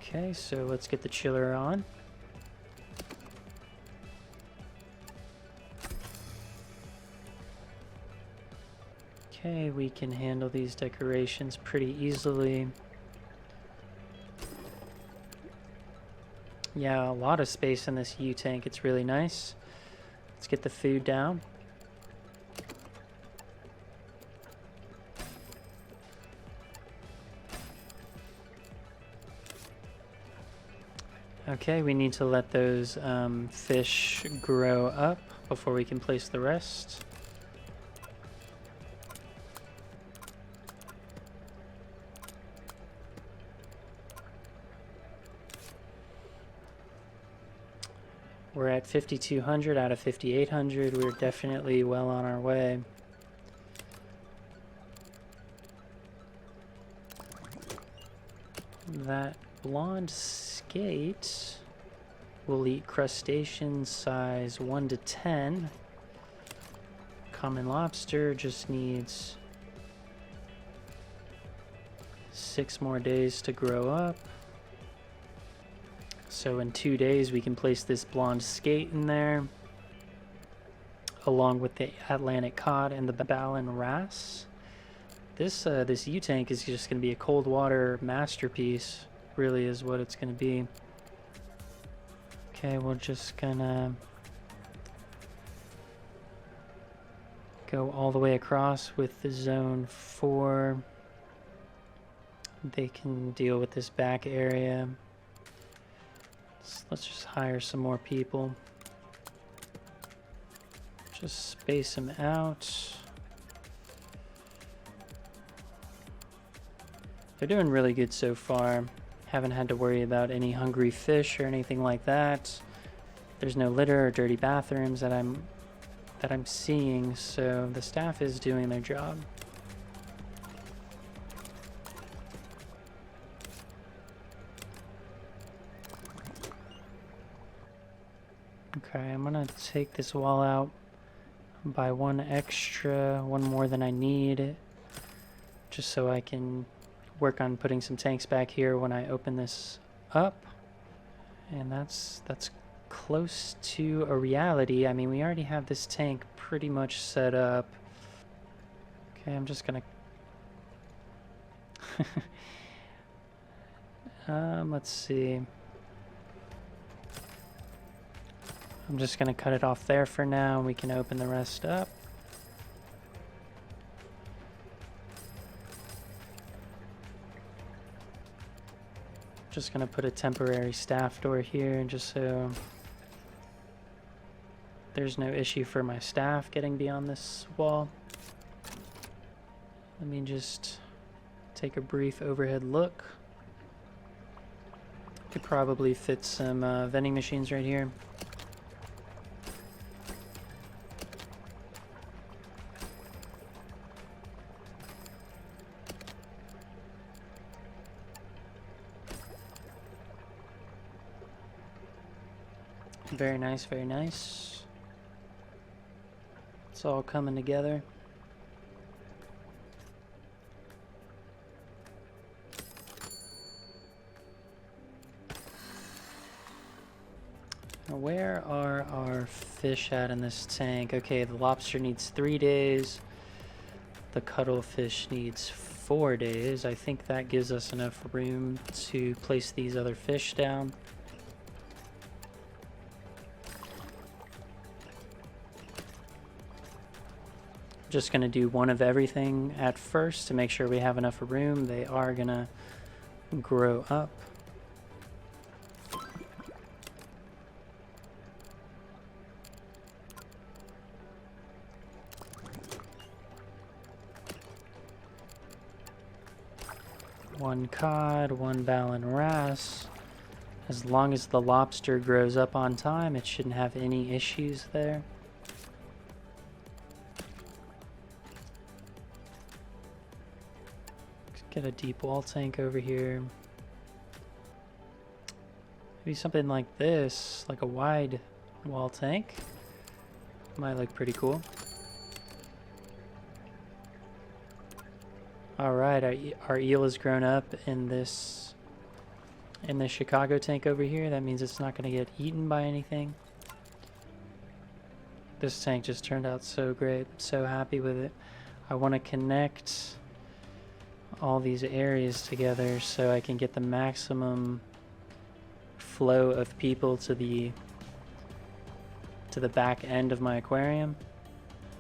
Okay, so let's get the chiller on. Okay, we can handle these decorations pretty easily. Yeah, a lot of space in this U-tank. It's really nice. Let's get the food down. Okay, we need to let those fish grow up before we can place the rest. We're at 5,200 out of 5,800. We're definitely well on our way. That blonde skate will eat crustaceans size 1 to 10. Common lobster just needs 6 more days to grow up. So in 2 days we can place this blonde skate in there, along with the Atlantic cod and the ballan wrasse. This U-tank is just going to be a cold water masterpiece, really is what it's going to be. Okay, we're just gonna go all the way across with the zone 4. They can deal with this back area. Let's just hire some more people. Just space them out. They're doing really good so far. Haven't had to worry about any hungry fish or anything like that. There's no litter or dirty bathrooms that I'm seeing, so the staff is doing their job. Okay, I'm gonna take this wall out by one more than I need, just so I can work on putting some tanks back here when I open this up. And that's close to a reality. I mean, we already have this tank pretty much set up. Okay, I'm just gonna let's see. I'm just gonna cut it off there for now. We can open the rest up. Just gonna put a temporary staff door here just so there's no issue for my staff getting beyond this wall. Let me just take a brief overhead look. Could probably fit some vending machines right here. Very nice, very nice. It's all coming together. Now, where are our fish at in this tank? Okay, the lobster needs 3 days. The cuttlefish needs 4 days. I think that gives us enough room to place these other fish down. Just gonna do one of everything at first to make sure we have enough room. They are gonna grow up. One cod, one ballan wrasse. As long as the lobster grows up on time, it shouldn't have any issues there. Get a deep wall tank over here. Maybe something like this, like a wide wall tank. Might look pretty cool. Alright, our eel has grown up in this Chicago tank over here. That means it's not going to get eaten by anything. This tank just turned out so great. So happy with it. I want to connect all these areas together so I can get the maximum flow of people to the back end of my aquarium.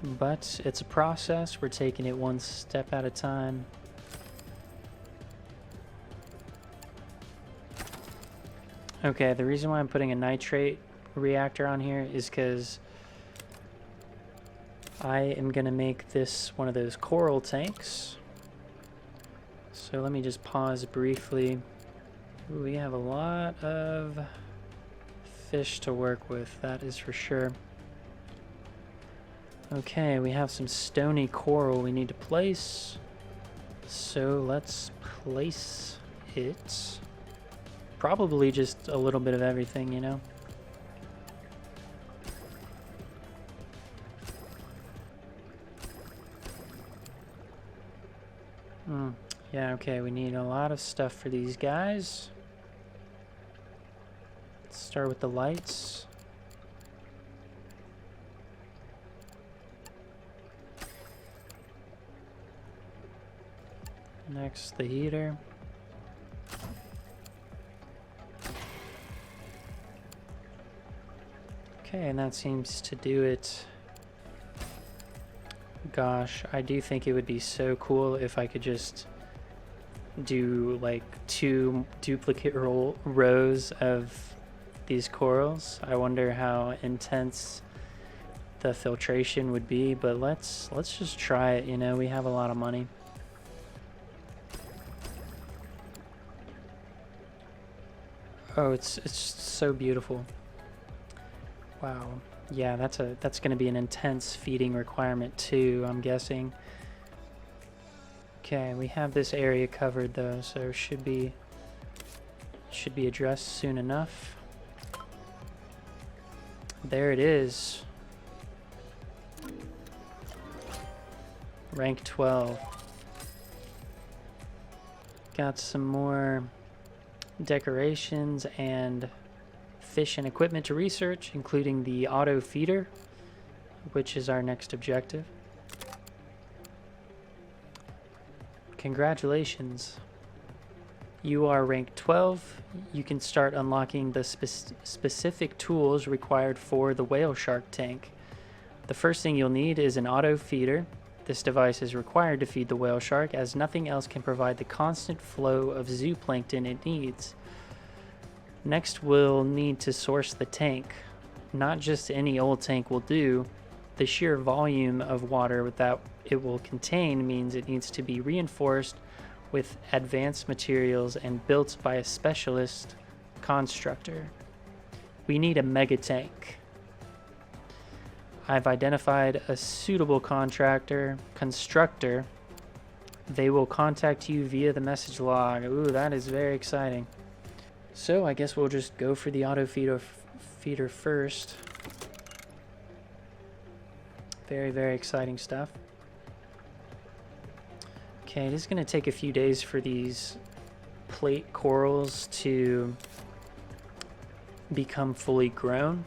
But it's a process. We're taking it one step at a time. Okay, the reason why I'm putting a nitrate reactor on here is because I am going to make this one of those coral tanks. So let me just pause briefly. Ooh, we have a lot of fish to work with, that is for sure. Okay, we have some stony coral we need to place. So let's place it. Probably just a little bit of everything, you know? Yeah, okay, we need a lot of stuff for these guys. Let's start with the lights. Next, the heater. Okay, and that seems to do it. Gosh, I do think it would be so cool if I could just do like 2 duplicate rows of these corals. I wonder how intense the filtration would be, but let's just try it, you know, we have a lot of money. Oh, it's so beautiful. Wow. Yeah, that's going to be an intense feeding requirement too, I'm guessing. Okay, we have this area covered though, so should be addressed soon enough. There it is. Rank 12. Got some more decorations and fish and equipment to research, including the auto feeder, which is our next objective. Congratulations. You are ranked 12. You can start unlocking the specific tools required for the whale shark tank. The first thing you'll need is an auto feeder. This device is required to feed the whale shark, as nothing else can provide the constant flow of zooplankton it needs. Next, we'll need to source the tank. Not just any old tank will do. The sheer volume of water that it will contain means it needs to be reinforced with advanced materials and built by a specialist constructor. We need a mega tank. I've identified a suitable constructor. They will contact you via the message log. Ooh, that is very exciting. So I guess we'll just go for the auto feeder first. Very, very exciting stuff. Okay, it is going to take a few days for these plate corals to become fully grown.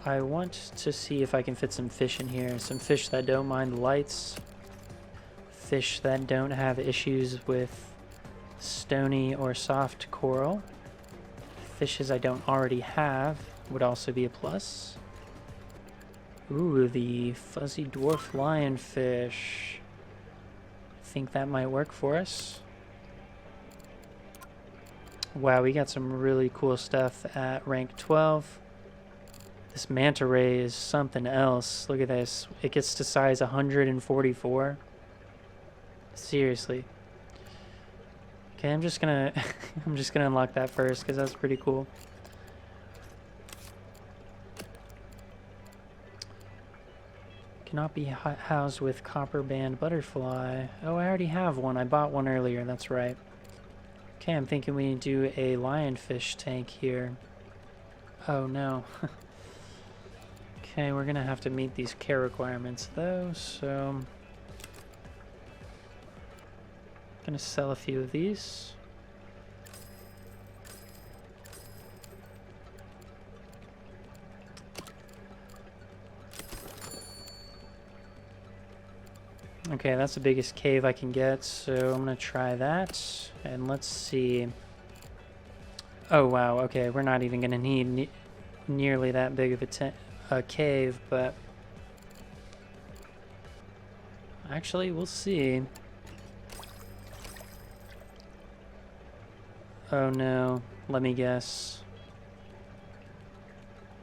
I want to see if I can fit some fish in here. Some fish that don't mind the lights. Fish that don't have issues with stony or soft coral. Fishes I don't already have would also be a plus. Ooh, the fuzzy dwarf lionfish. I think that might work for us. Wow, we got some really cool stuff at rank 12. This manta ray is something else. Look at this. It gets to size 144. Seriously. Okay, I'm just gonna unlock that first because that's pretty cool. Cannot be housed with copper band butterfly. Oh, I already have one. I bought one earlier. That's right. Okay, I'm thinking we do a lionfish tank here. Oh no. Okay, we're gonna have to meet these care requirements though, so gonna sell a few of these. Okay, that's the biggest cave I can get, so I'm gonna try that. And let's see. Oh wow, okay, we're not even gonna need nearly that big of a cave, but actually we'll see. Oh no, let me guess.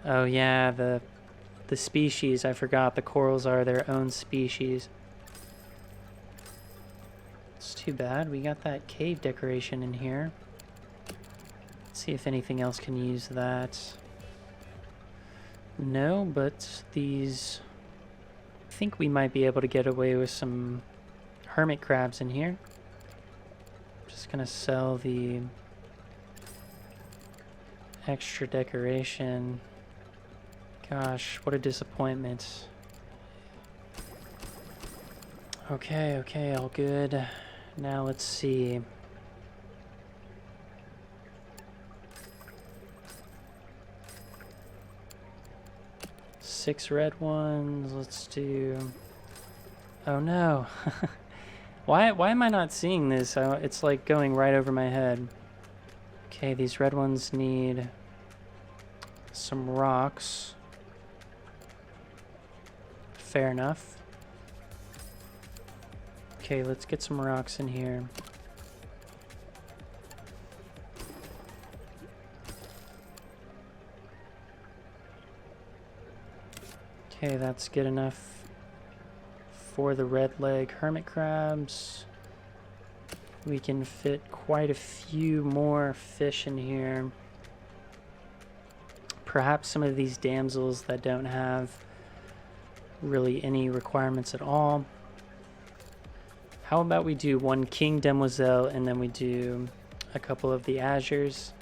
Oh yeah, the species, I forgot the corals are their own species. It's too bad, we got that cave decoration in here. Let's see if anything else can use that. No, but these... I think we might be able to get away with some hermit crabs in here. Just gonna sell the extra decoration. Gosh, what a disappointment. Okay, okay, all good. Now let's see. Six red ones, let's do... Oh no. Why am I not seeing this? It's like going right over my head. Okay, these red ones need some rocks. Fair enough. Okay, let's get some rocks in here. Okay, that's good enough for the red leg hermit crabs. We can fit quite a few more fish in here. Perhaps some of these damsels that don't have really any requirements at all. How about we do one king demoiselle and then we do a couple of the azures.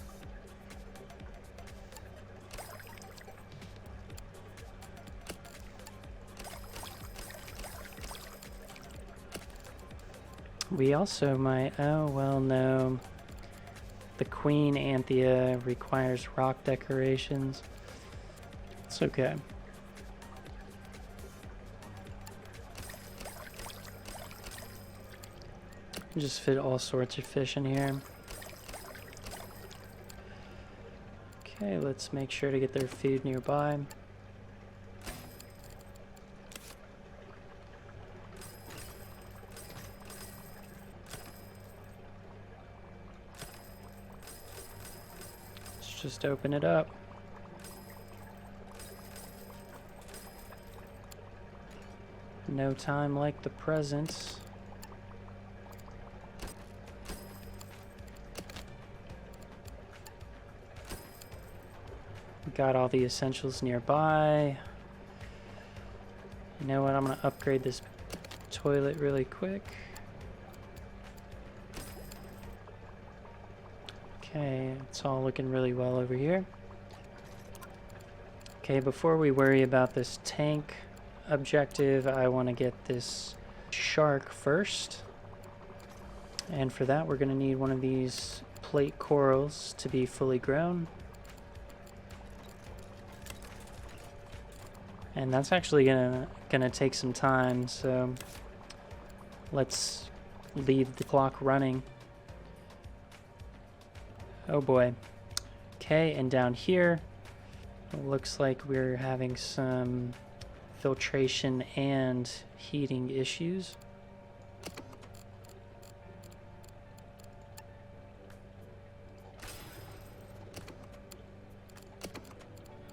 We also might... Oh, well, no. The Queen Anthea requires rock decorations. It's okay. Just fit all sorts of fish in here. Okay, let's make sure to get their food nearby. Just open it up. No time like the present. Got all the essentials nearby. You know what? I'm gonna upgrade this toilet really quick. Okay, it's all looking really well over here. Okay, before we worry about this tank objective, I want to get this shark first. And for that, we're going to need one of these plate corals to be fully grown. And that's actually gonna take some time, so let's leave the clock running. Oh boy. Okay, and down here, it looks like we're having some filtration and heating issues.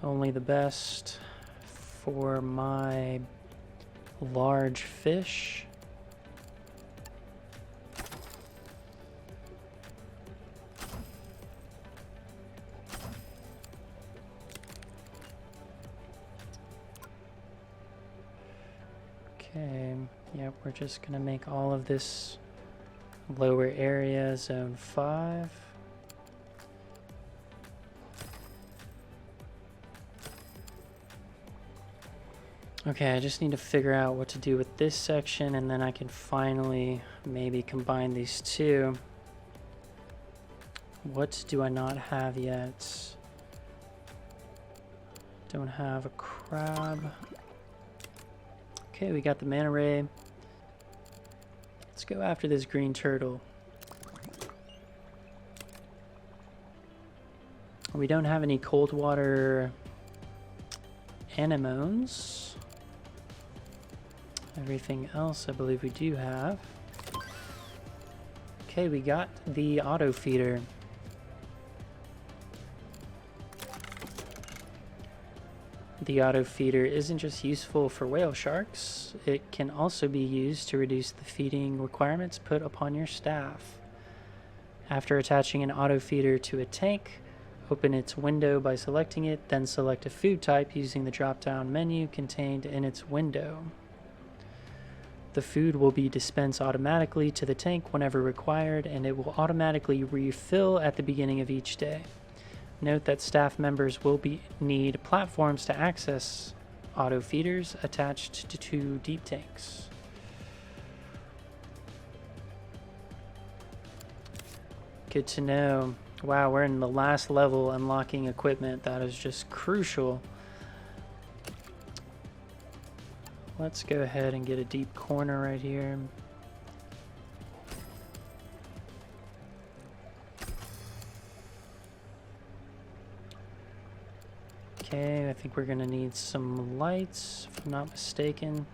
Only the best for my large fish. Okay, yep, we're just gonna make all of this lower area zone 5. Okay, I just need to figure out what to do with this section, and then I can finally maybe combine these two. What do I not have yet? Don't have a crab. Okay, we got the manta ray. Let's go after this green turtle. We don't have any cold water anemones. Everything else I believe we do have. Okay, we got the auto feeder. the auto feeder isn't just useful for whale sharks, it can also be used to reduce the feeding requirements put upon your staff. After attaching an auto feeder to a tank, open its window by selecting it, then select a food type using the drop-down menu contained in its window. The food will be dispensed automatically to the tank whenever required, and it will automatically refill at the beginning of each day. Note that staff members will need platforms to access auto feeders attached to deep tanks. Good to know. Wow, we're in the last level unlocking equipment. That is just crucial. Let's go ahead and get a deep corner right here. Okay, I think we're gonna need some lights, if I'm not mistaken.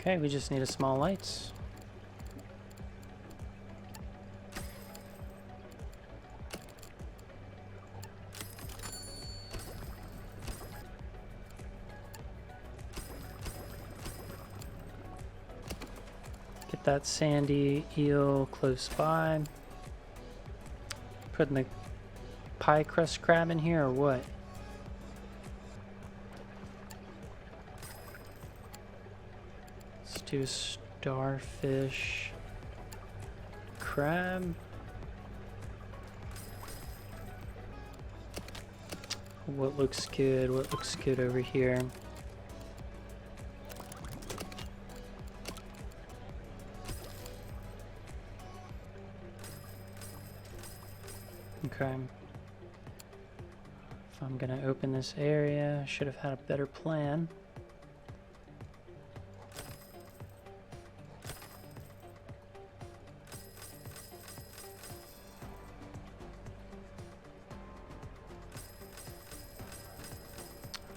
Okay, we just need a small lights. Get that sandy eel close by. Putting the pie crust crab in here or what? Let's do starfish crab. What looks good? What looks good over here? Okay. If I'm gonna open this area, I should have had a better plan.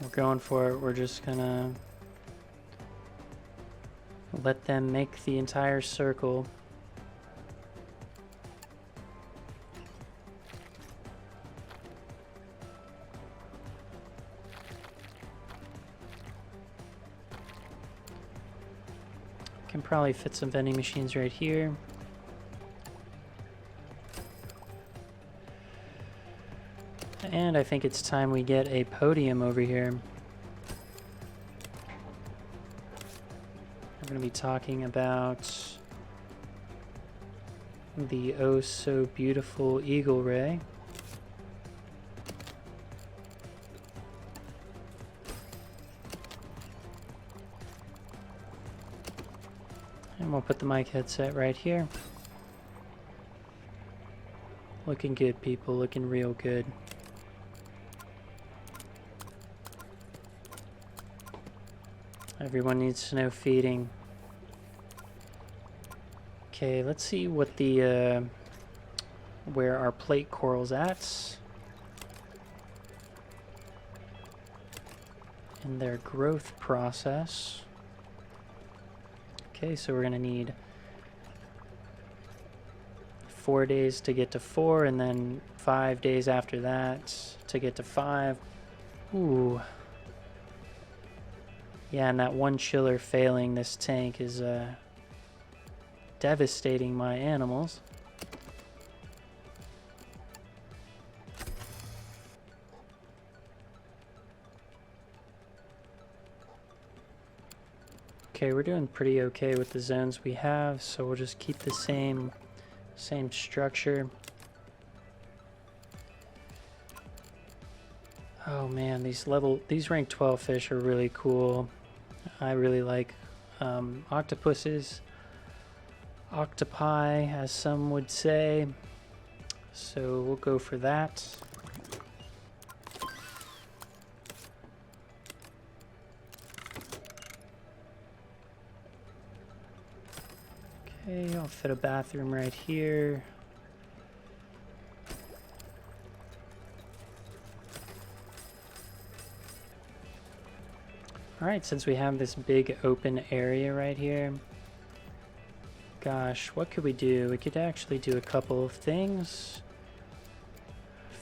We're going for it. We're just gonna let them make the entire circle. Can probably fit some vending machines right here. And I think it's time we get a podium over here. We're going to be talking about the oh so beautiful eagle ray. And we'll put the mic headset right here. Looking good, people, looking real good. Everyone needs to know feeding. Okay, let's see what the where our plate coral's at in their growth process. Okay, so we're gonna need 4 days to get to 4, and then 5 days after that to get to 5. Ooh. Yeah, and that one chiller failing this tank is devastating my animals. Okay, we're doing pretty okay with the zones we have, so we'll just keep the same structure. Oh man, these rank 12 fish are really cool. I really like octopuses, octopi, as some would say. So we'll go for that. Okay, I'll fit a bathroom right here. Alright, since we have this big open area right here, gosh, what could we do? We could actually do a couple of things.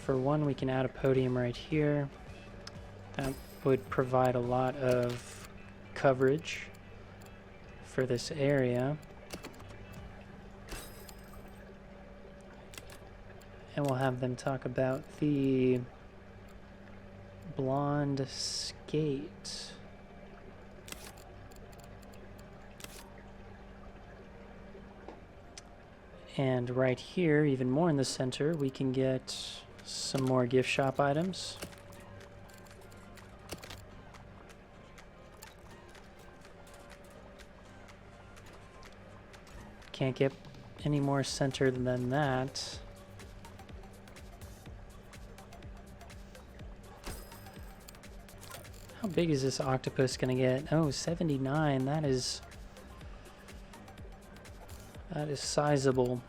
for one, we can add a podium right here. That would provide a lot of coverage for this area. And we'll have them talk about the blonde skate. And right here, even more in the center, we can get some more gift shop items. Can't get any more center than that. How big is this octopus gonna get? Oh, 79. That is sizable.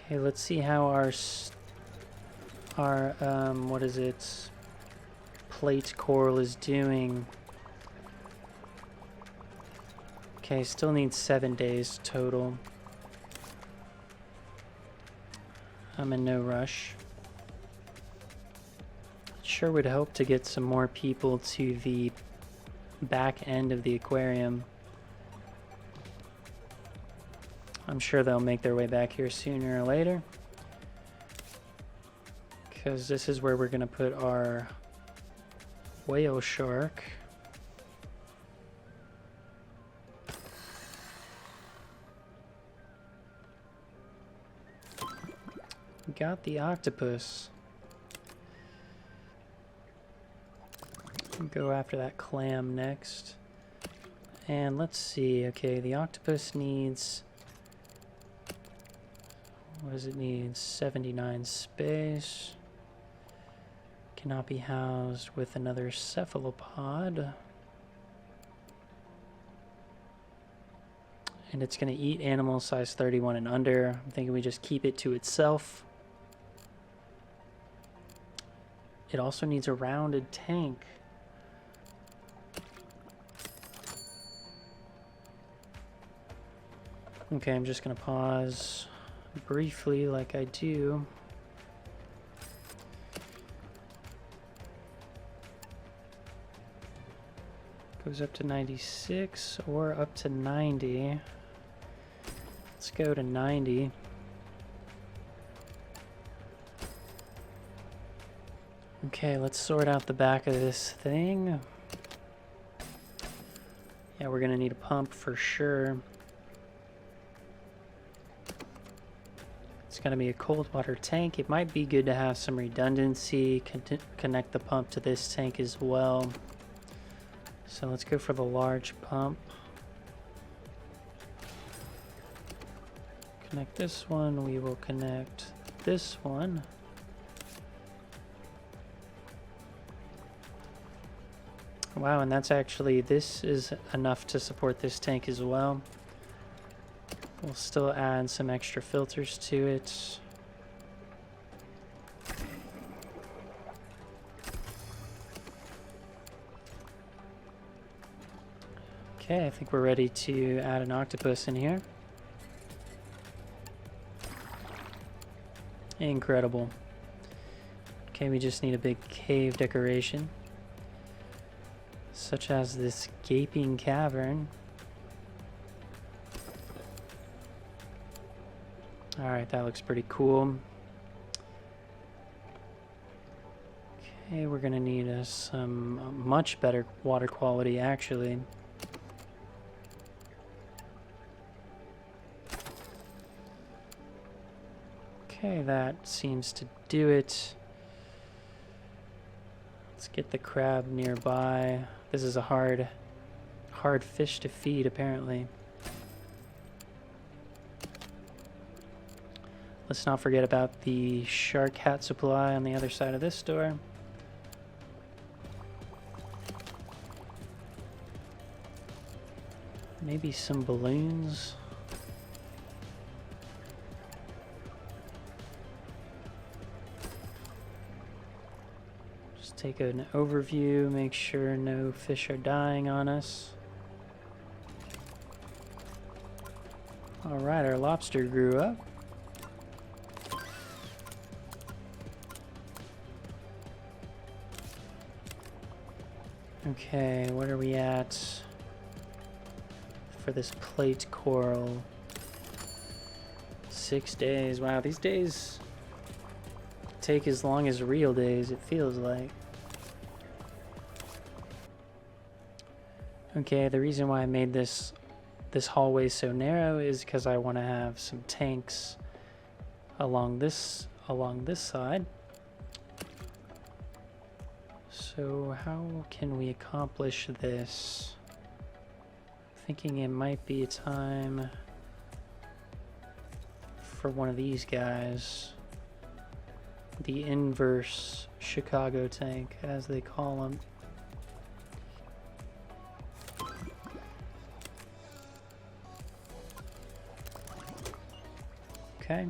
Okay, let's see how our what is it? Plate coral is doing. Okay, still needs 7 days total. I'm in no rush. Sure would hope to get some more people to the back end of the aquarium. I'm sure they'll make their way back here sooner or later, because this is where we're going to put our whale shark. Got the octopus. Go after that clam next. And let's see. Okay, the octopus needs... what does it need? 79 space. Cannot be housed with another cephalopod. And it's going to eat animals size 31 and under. I'm thinking we just keep it to itself. It also needs a rounded tank. Okay, I'm just going to pause briefly like I do. Goes up to 96 or up to 90. Let's go to 90. Okay, let's sort out the back of this thing. Yeah, we're gonna need a pump for sure. It's gonna be a cold water tank. It might be good to have some redundancy, connect the pump to this tank as well. So let's go for the large pump. Connect this one, we will connect this one. Wow, and that's actually, this is enough to support this tank as well. We'll still add some extra filters to it. Okay, I think we're ready to add an octopus in here. Incredible. Okay, we just need a big cave decoration, such as this gaping cavern. Alright, that looks pretty cool. Okay, we're gonna need some much better water quality actually. Okay, that seems to do it. Let's get the crab nearby. This is a hard fish to feed apparently. Let's not forget about the shark hat supply on the other side of this door. Maybe some balloons. Let's take an overview, make sure no fish are dying on us. Alright, our lobster grew up. Okay, what are we at for this plate coral? 6 days. Wow, these days take as long as real days, it feels like. Okay, the reason why I made this hallway so narrow is because I want to have some tanks along this side. So how can we accomplish this? Thinking it might be a time for one of these guys. The inverse Chicago tank, as they call them. Okay.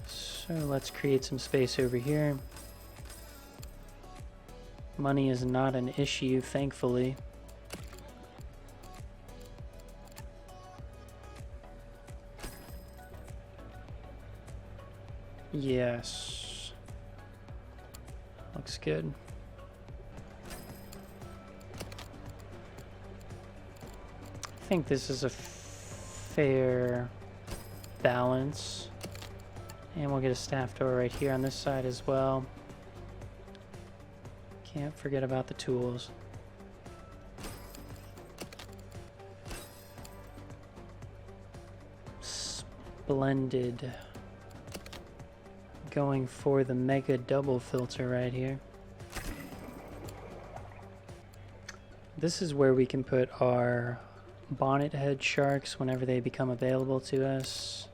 So let's create some space over here. Money is not an issue, thankfully. Yes. Looks good. I think this is a fair balance. And we'll get a staff door right here on this side as well. Can't forget about the tools. Splendid. Going for the mega double filter right here. This is where we can put our bonnet head sharks whenever they become available to us.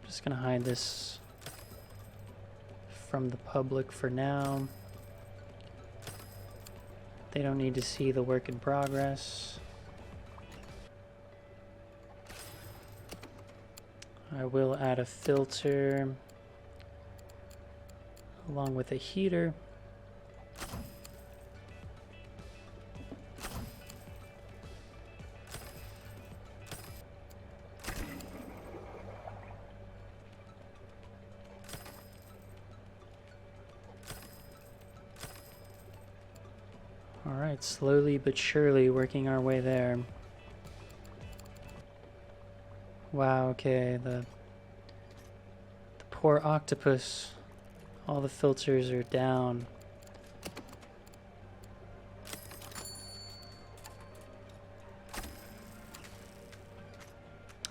I'm just gonna hide this from the public for now. They don't need to see the work in progress. I will add a filter along with a heater. All right, slowly but surely working our way there. Wow, okay, the poor octopus. All the filters are down.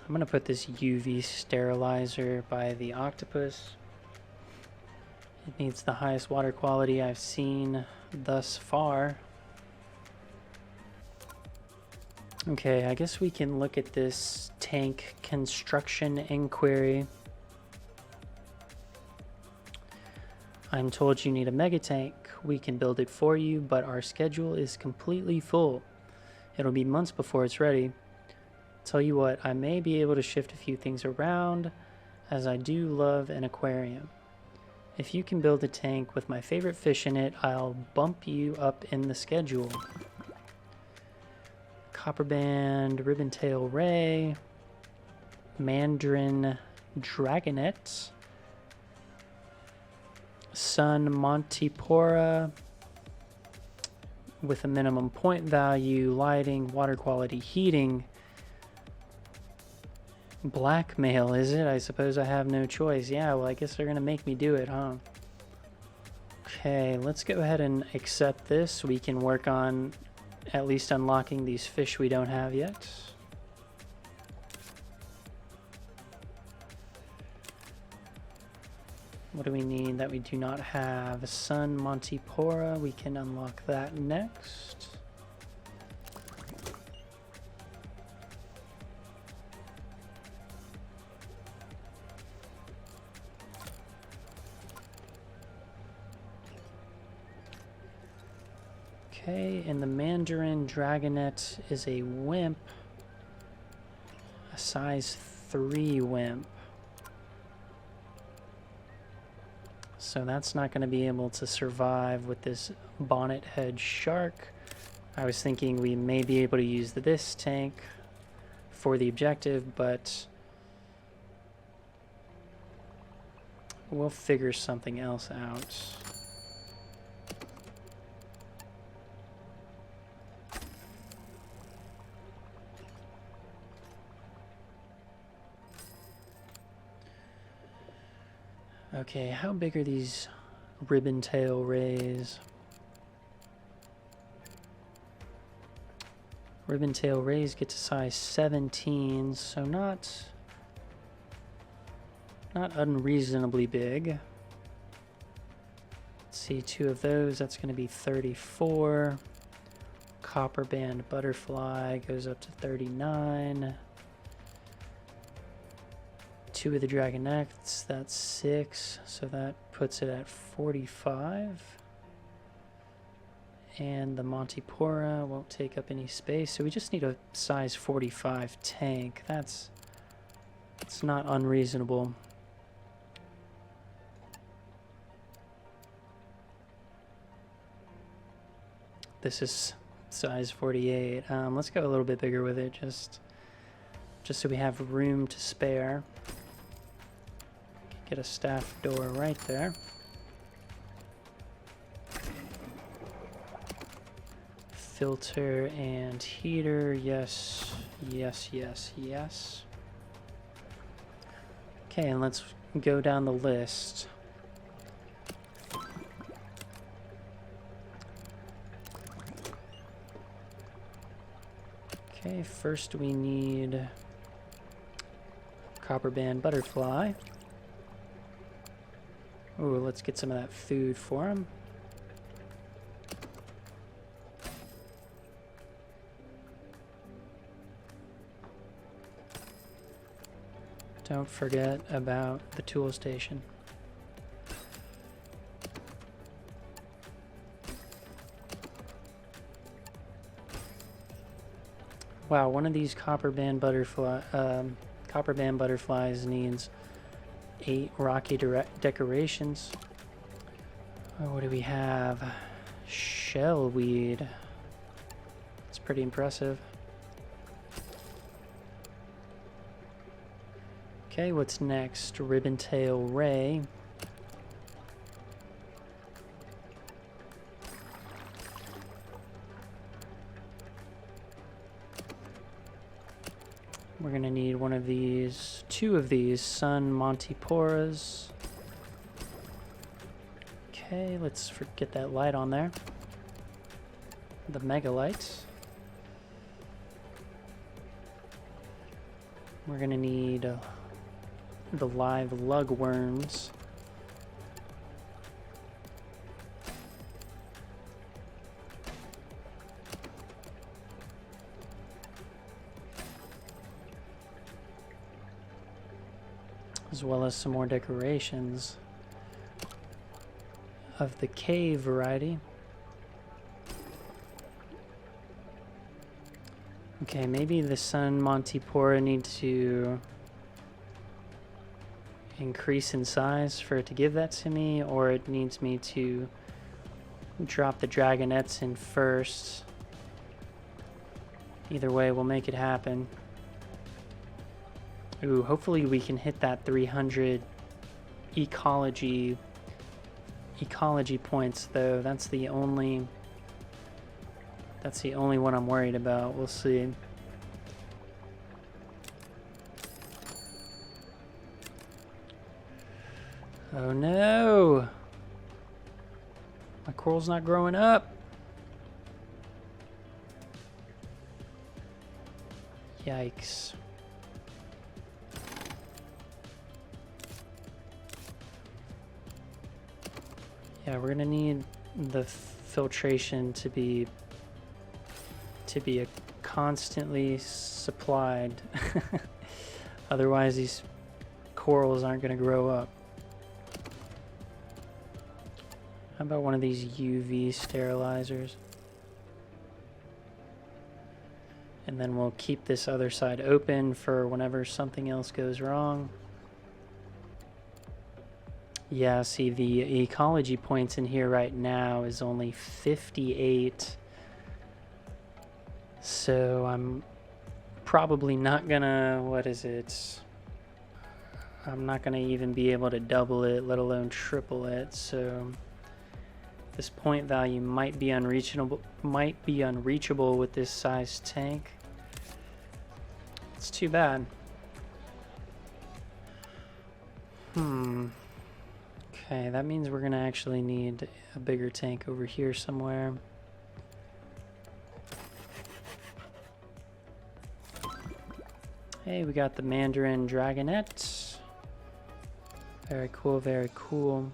I'm gonna put this UV sterilizer by the octopus. It needs the highest water quality I've seen thus far. Okay, I guess we can look at this tank construction inquiry. I'm told you need a mega tank. We can build it for you, but our schedule is completely full. It'll be months before it's ready. Tell you what, I may be able to shift a few things around, as I do love an aquarium. If you can build a tank with my favorite fish in it, I'll bump you up in the schedule. Copperband, Ribbontail Ray, Mandarin Dragonet, Sun Montipora with a minimum point value, lighting, water quality, heating. Blackmail, is it? I suppose I have no choice. Yeah, well, I guess they're gonna make me do it, huh? Okay, let's go ahead and accept this. We can work on at least unlocking these fish we don't have yet. What do we need that we do not have? Sun Montipora, we can unlock that next. Okay, and the Mandarin Dragonet is a wimp, a size 3 wimp. So that's not going to be able to survive with this bonnet head shark. I was thinking we may be able to use this tank for the objective, but we'll figure something else out. Okay, how big are these ribbon tail rays? Ribbon tail rays get to size 17, so not unreasonably big. Let's see, 2 of those, that's going to be 34. Copper band butterfly goes up to 39. 2 of the dragonets, that's 6, so that puts it at 45. And the Montipora won't take up any space, so we just need a size 45 tank. It's not unreasonable. This is size 48. Let's go a little bit bigger with it, just so we have room to spare. Get a staff door right there. Filter and heater, yes, yes, yes, yes. Okay, and let's go down the list. Okay, first we need copper band butterfly. Ooh, let's get some of that food for him. Don't forget about the tool station. Wow, one of these copper band butterflies needs 8 rocky decorations. Oh, what do we have? Shellweed. It's pretty impressive. Okay, what's next? Ribbon-tail ray. We're gonna need one of these, 2 of these sun Montiporas. Okay, let's get that light on there. The mega lights. We're gonna need the live lugworms. As well as some more decorations of the cave variety. Okay, maybe the sun Montipora needs to increase in size for it to give that to me, or it needs me to drop the dragonets in first. Either way, we'll make it happen. Ooh, hopefully we can hit that 300 ecology points, though. That's the only one I'm worried about. We'll see. Oh no! My coral's not growing up. Yikes. Yeah, we're gonna need the filtration to be constantly supplied. Otherwise these corals aren't gonna grow up. How about one of these UV sterilizers? And then we'll keep this other side open for whenever something else goes wrong. Yeah, see, the ecology points in here right now is only 58. So I'm probably not gonna, what is it? I'm not gonna even be able to double it, let alone triple it. So this point value might be unreachable with this size tank. It's too bad. Okay, that means we're gonna actually need a bigger tank over here somewhere. Hey, we got the Mandarin Dragonette. Very cool, very cool.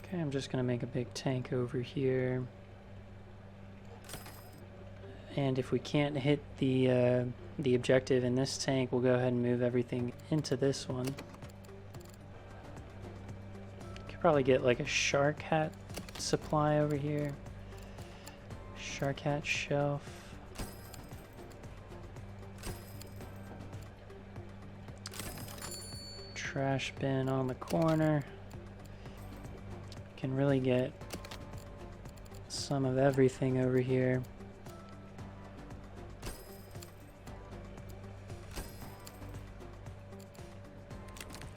Okay, I'm just gonna make a big tank over here. And if we can't hit the objective in this tank, we'll go ahead and move everything into this one. Could probably get like a shark hat supply over here. Shark hat shelf. Trash bin on the corner. Can really get some of everything over here.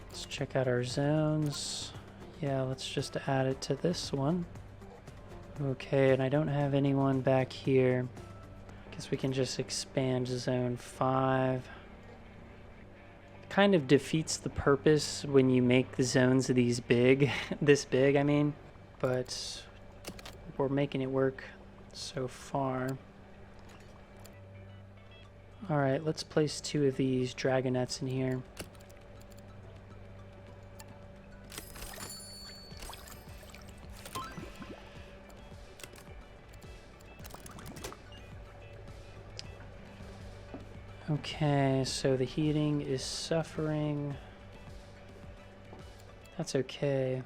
Let's check out our zones. Yeah, let's just add it to this one. Okay, and I don't have anyone back here. Guess we can just expand zone 5. Kind of defeats the purpose when you make the zones these big, this big, I mean, but we're making it work so far. All right, let's place 2 of these dragonettes in here. Okay, so the heating is suffering. That's okay.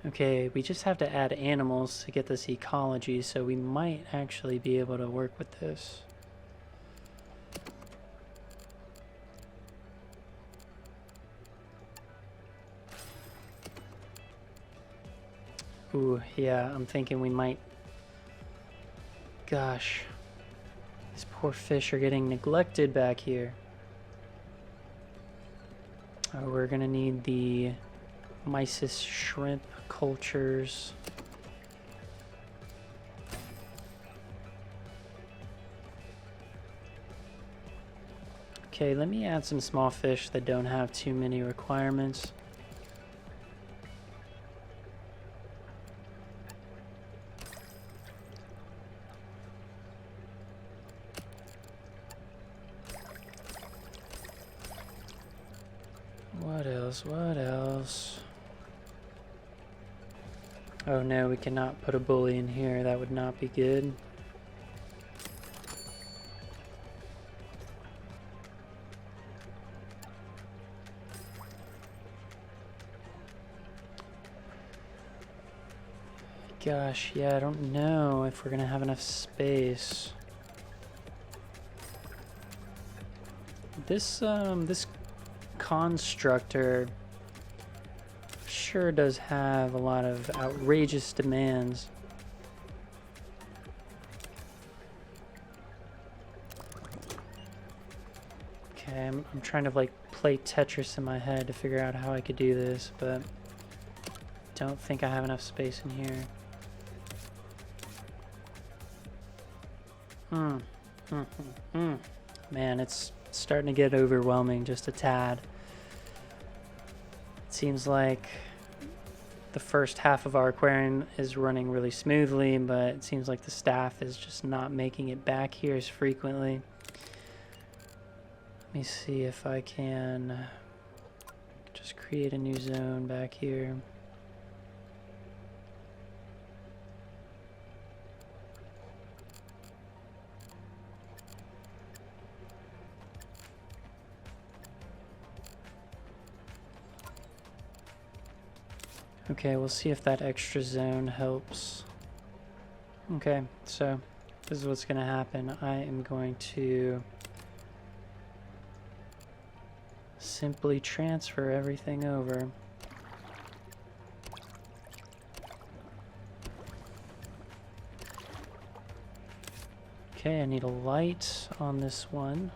Okay, we just have to add animals to get this ecology, so we might actually be able to work with this. Ooh, yeah, I'm thinking we might... Gosh. These poor fish are getting neglected back here. Oh, we're gonna need the mysis shrimp cultures. Okay, let me add some small fish that don't have too many requirements. What else? Oh no, we cannot put a bully in here. That would not be good. Gosh, yeah, I don't know if we're gonna have enough space. This constructor sure does have a lot of outrageous demands. Okay, I'm trying to like play Tetris in my head to figure out how I could do this, but don't think I have enough space in here. Man, it's starting to get overwhelming just a tad. It seems like the first half of our aquarium is running really smoothly, but it seems like the staff is just not making it back here as frequently. Let me see if I can just create a new zone back here. Okay, we'll see if that extra zone helps. Okay, so This is what's going to happen. I am going to simply transfer everything over. Okay, I need a light on this one.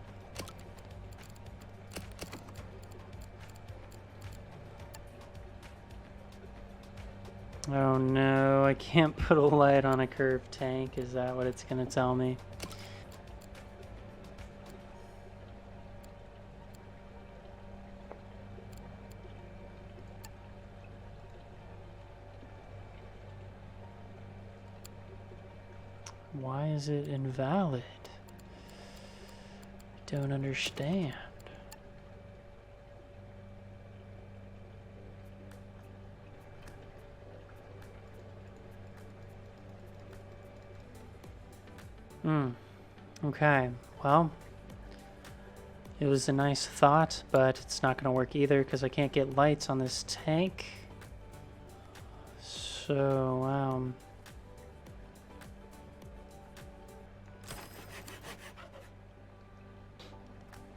Oh no, I can't put a light on a curved tank. Is that what it's going to tell me? Why is it invalid? Don't understand. Okay, well, it was a nice thought, but it's not going to work either because I can't get lights on this tank. So,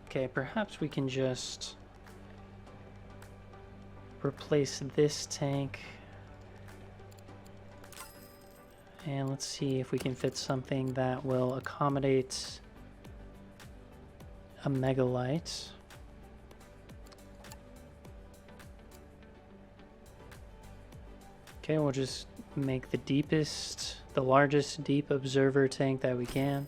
okay, perhaps we can just replace this tank. And let's see if we can fit something that will accommodate a megalite. Okay, we'll just make the largest deep observer tank that we can.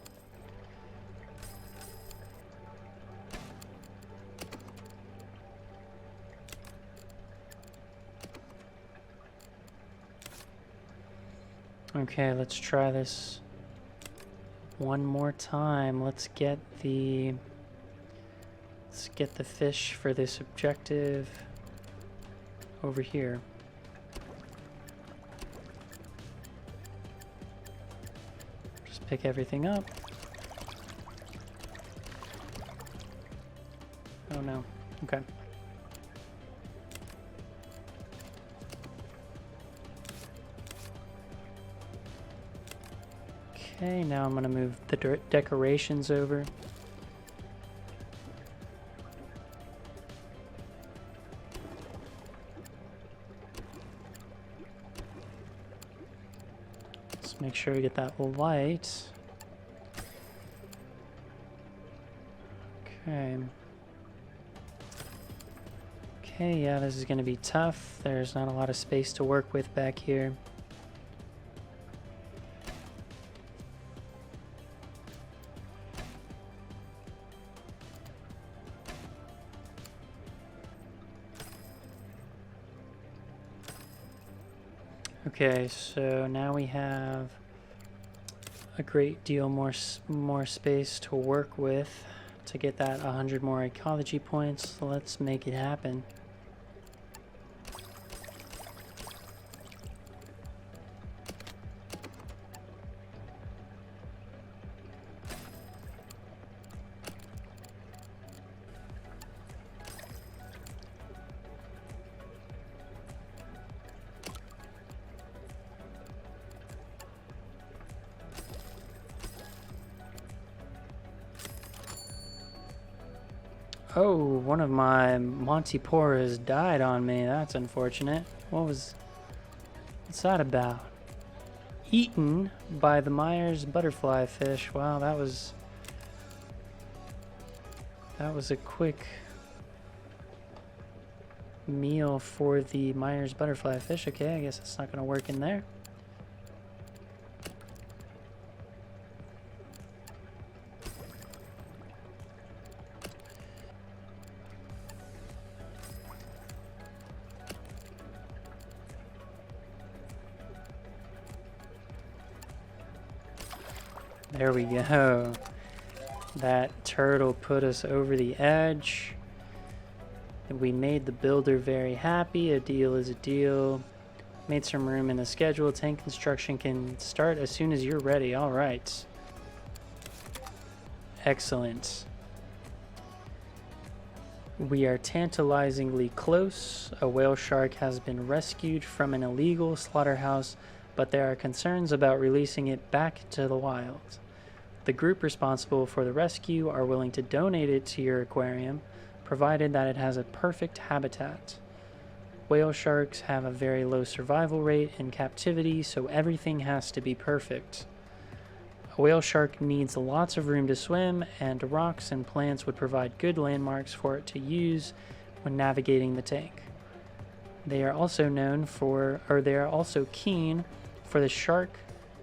Okay, let's try this one more time. Let's get the fish for this objective over here. Just pick everything up. Oh no. Okay. Okay, now I'm going to move the decorations over. Let's make sure we get that light. Okay. Okay, yeah, this is going to be tough. There's not a lot of space to work with back here. Okay, so now we have a great deal more space to work with to get that 100 more ecology points. So let's make it happen. Oh, one of my Montiporas died on me. That's unfortunate. What's that about? Eaten by the Myers butterfly fish. Wow, that was a quick meal for the Myers butterfly fish. Okay, I guess it's not going to work in there. There we go. That turtle put us over the edge. We made the builder very happy. A deal is a deal. Made some room in the schedule. Tank construction can start as soon as you're ready. All right. Excellent. We are tantalizingly close. A whale shark has been rescued from an illegal slaughterhouse, but there are concerns about releasing it back to the wild. The group responsible for the rescue are willing to donate it to your aquarium, provided that it has a perfect habitat. Whale sharks have a very low survival rate in captivity, so everything has to be perfect. A whale shark needs lots of room to swim, and rocks and plants would provide good landmarks for it to use when navigating the tank. They are also keen for the shark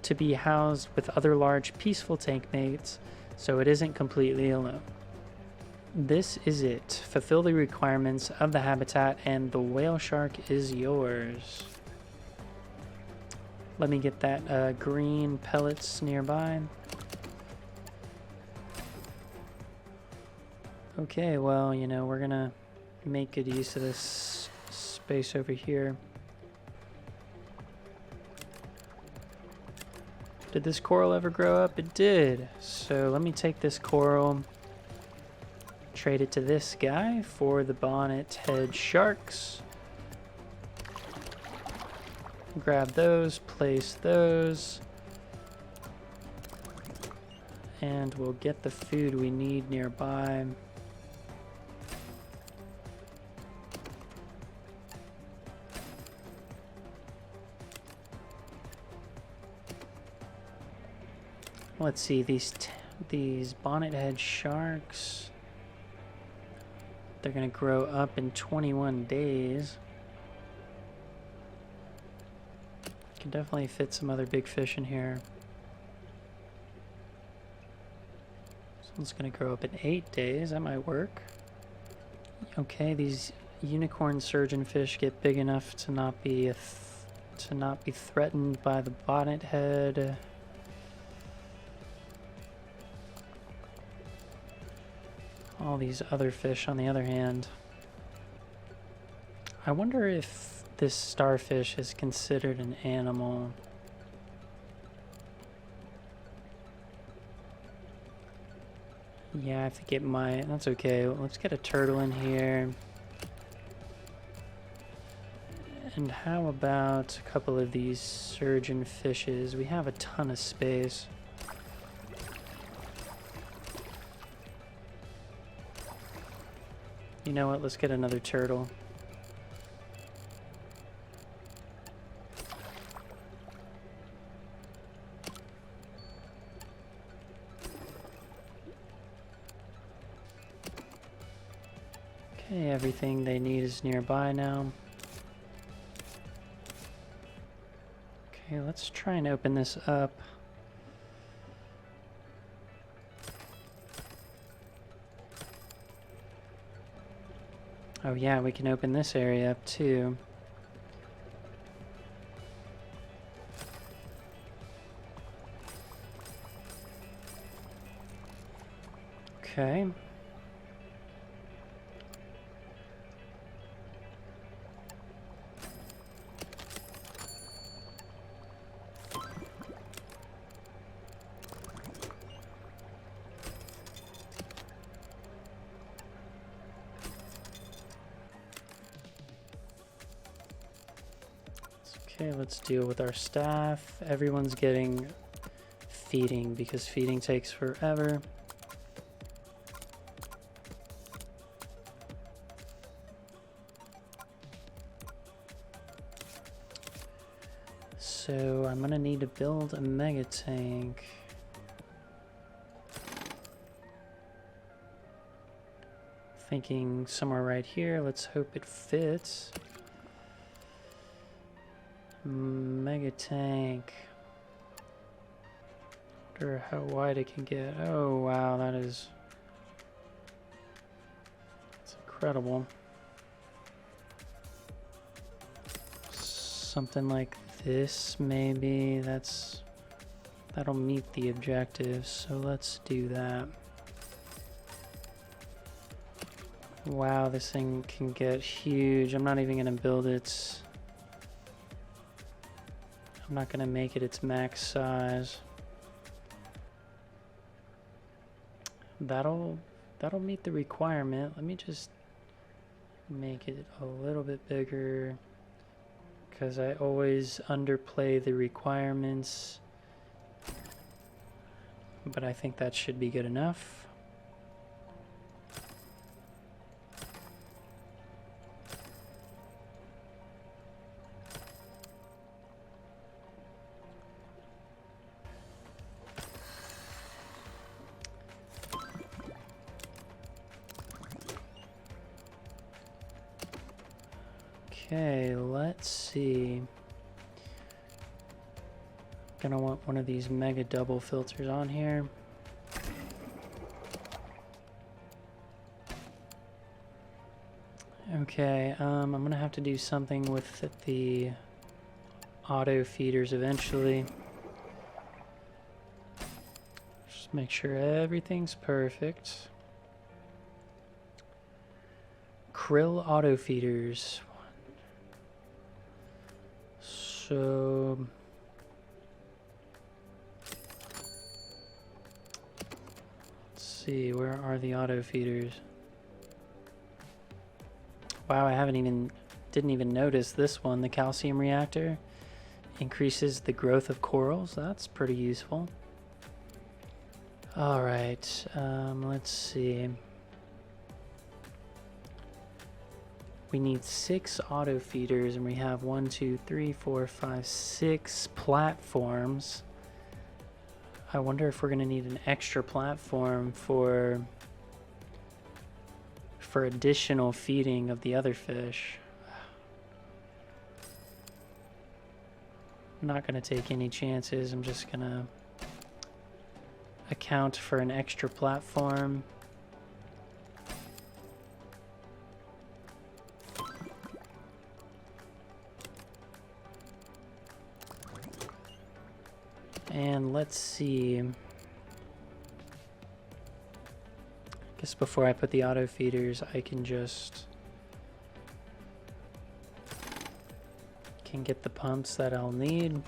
to be housed with other large, peaceful tank mates, so it isn't completely alone. This is it. Fulfill the requirements of the habitat, and the whale shark is yours. Let me get that green pellets nearby. Okay, well, you know, we're gonna make good use of this space over here. Did this coral ever grow up? It did. So let me take this coral, trade it to this guy for the bonnet head sharks. Grab those, place those, and we'll get the food we need nearby. Let's see, these bonnet head sharks, they're gonna grow up in 21 days. Can definitely fit some other big fish in here. This one's gonna grow up in 8 days. That might work. Okay, these unicorn surgeonfish get big enough to not be threatened by the bonnet head. All these other fish, on the other hand. I wonder if this starfish is considered an animal. Yeah, I think it might. That's okay. Let's get a turtle in here. And how about a couple of these surgeon fishes? We have a ton of space. You know what? Let's get another turtle. Okay, everything they need is nearby now. Okay, let's try and open this up. Oh yeah, we can open this area up too. Okay. Okay, let's deal with our staff. Everyone's getting feeding because feeding takes forever. So I'm gonna need to build a mega tank. Thinking somewhere right here. Let's hope it fits. Mega tank. Wonder how wide it can get. Oh wow, that's incredible. Something like this maybe. That'll meet the objectives. So let's do that. Wow, this thing can get huge. I'm not even gonna build it. I'm not gonna make it its max size. That'll meet the requirement. Let me just make it a little bit bigger because I always underplay the requirements. but I think that should be good enough. Okay, let's see. Gonna want one of these mega double filters on here. Okay, I'm gonna have to do something with the auto feeders eventually. Just make sure everything's perfect. Krill auto feeders. So let's see, where are the auto feeders? Wow, didn't even notice this one. The calcium reactor increases the growth of corals. That's pretty useful. All right, let's see. We need 6 auto feeders, and we have 1, 2, 3, 4, 5, 6 platforms. I wonder if we're going to need an extra platform for additional feeding of the other fish. I'm not going to take any chances. I'm just going to account for an extra platform. And let's see. I guess before I put the auto feeders, I can get the pumps that I'll need.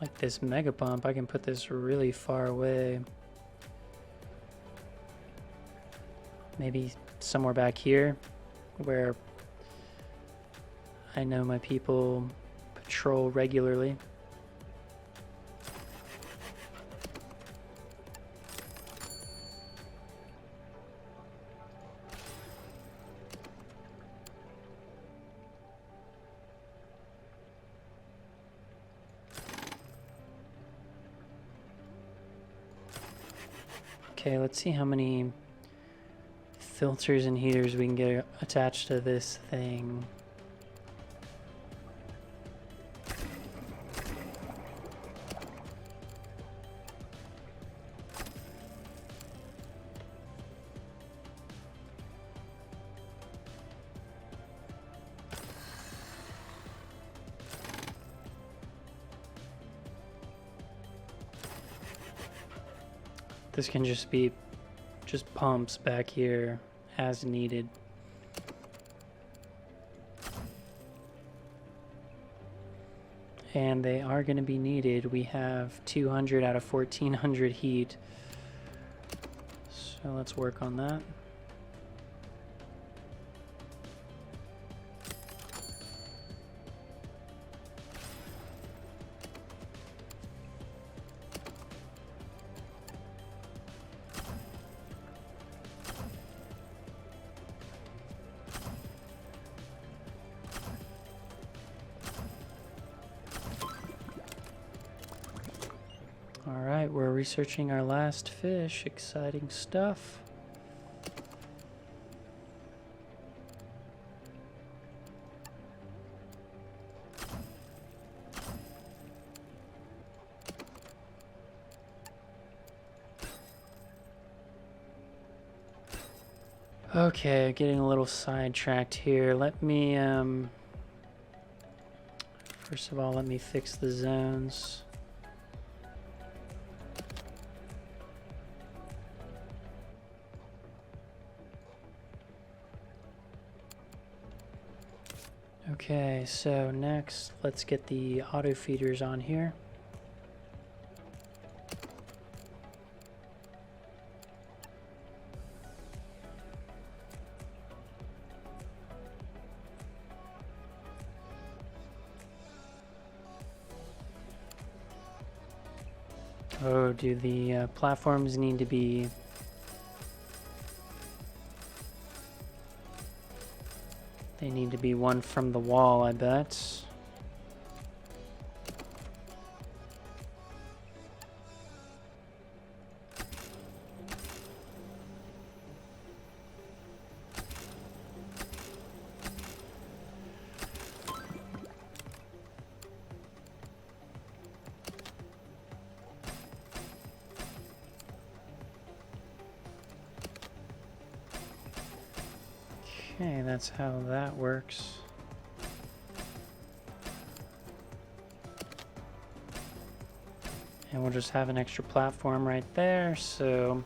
Like this mega pump, I can put this really far away. Maybe somewhere back here where I know my people patrol regularly. Okay, let's see how many filters and heaters we can get attached to this thing. This can just be pumps back here as needed. And they are going to be needed. We have 200 out of 1400 heat. So let's work on that. Alright, we're researching our last fish. Exciting stuff. Okay, getting a little sidetracked here. Let me, first of all, let me fix the zones. Okay, so next, let's get the auto feeders on here. Oh, do the platforms need to be... They need to be one from the wall, I bet. Okay, that's how that works. And we'll just have an extra platform right there, so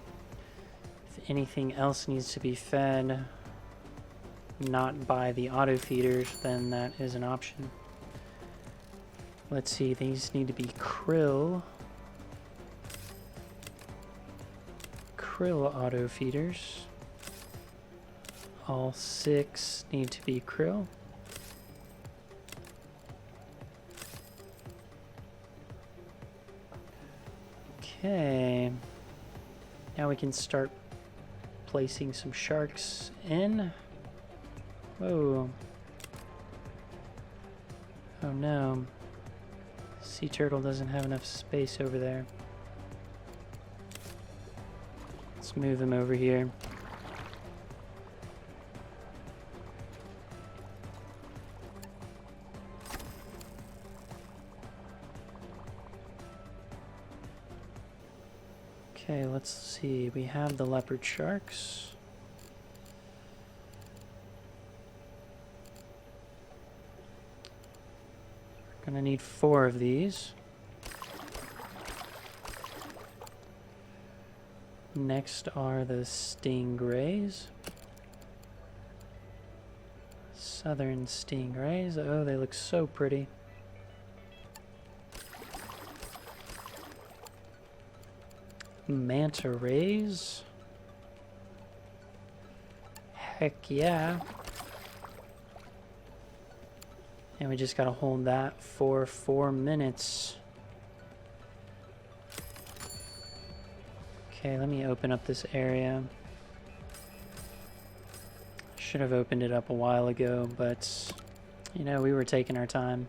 if anything else needs to be fed, not by the auto feeders, then that is an option. Let's see, these need to be krill. Krill auto feeders. All 6 need to be krill. Okay. Now we can start placing some sharks in. Whoa. Oh no. Sea turtle doesn't have enough space over there. Let's move him over here. Okay, let's see. We have the leopard sharks. We're gonna need 4 of these. Next are the stingrays. Southern stingrays. Oh, they look so pretty. Manta rays. Heck yeah. And we just gotta hold that for 4 minutes. Okay, let me open up this area. Should have opened it up a while ago, but you know, we were taking our time.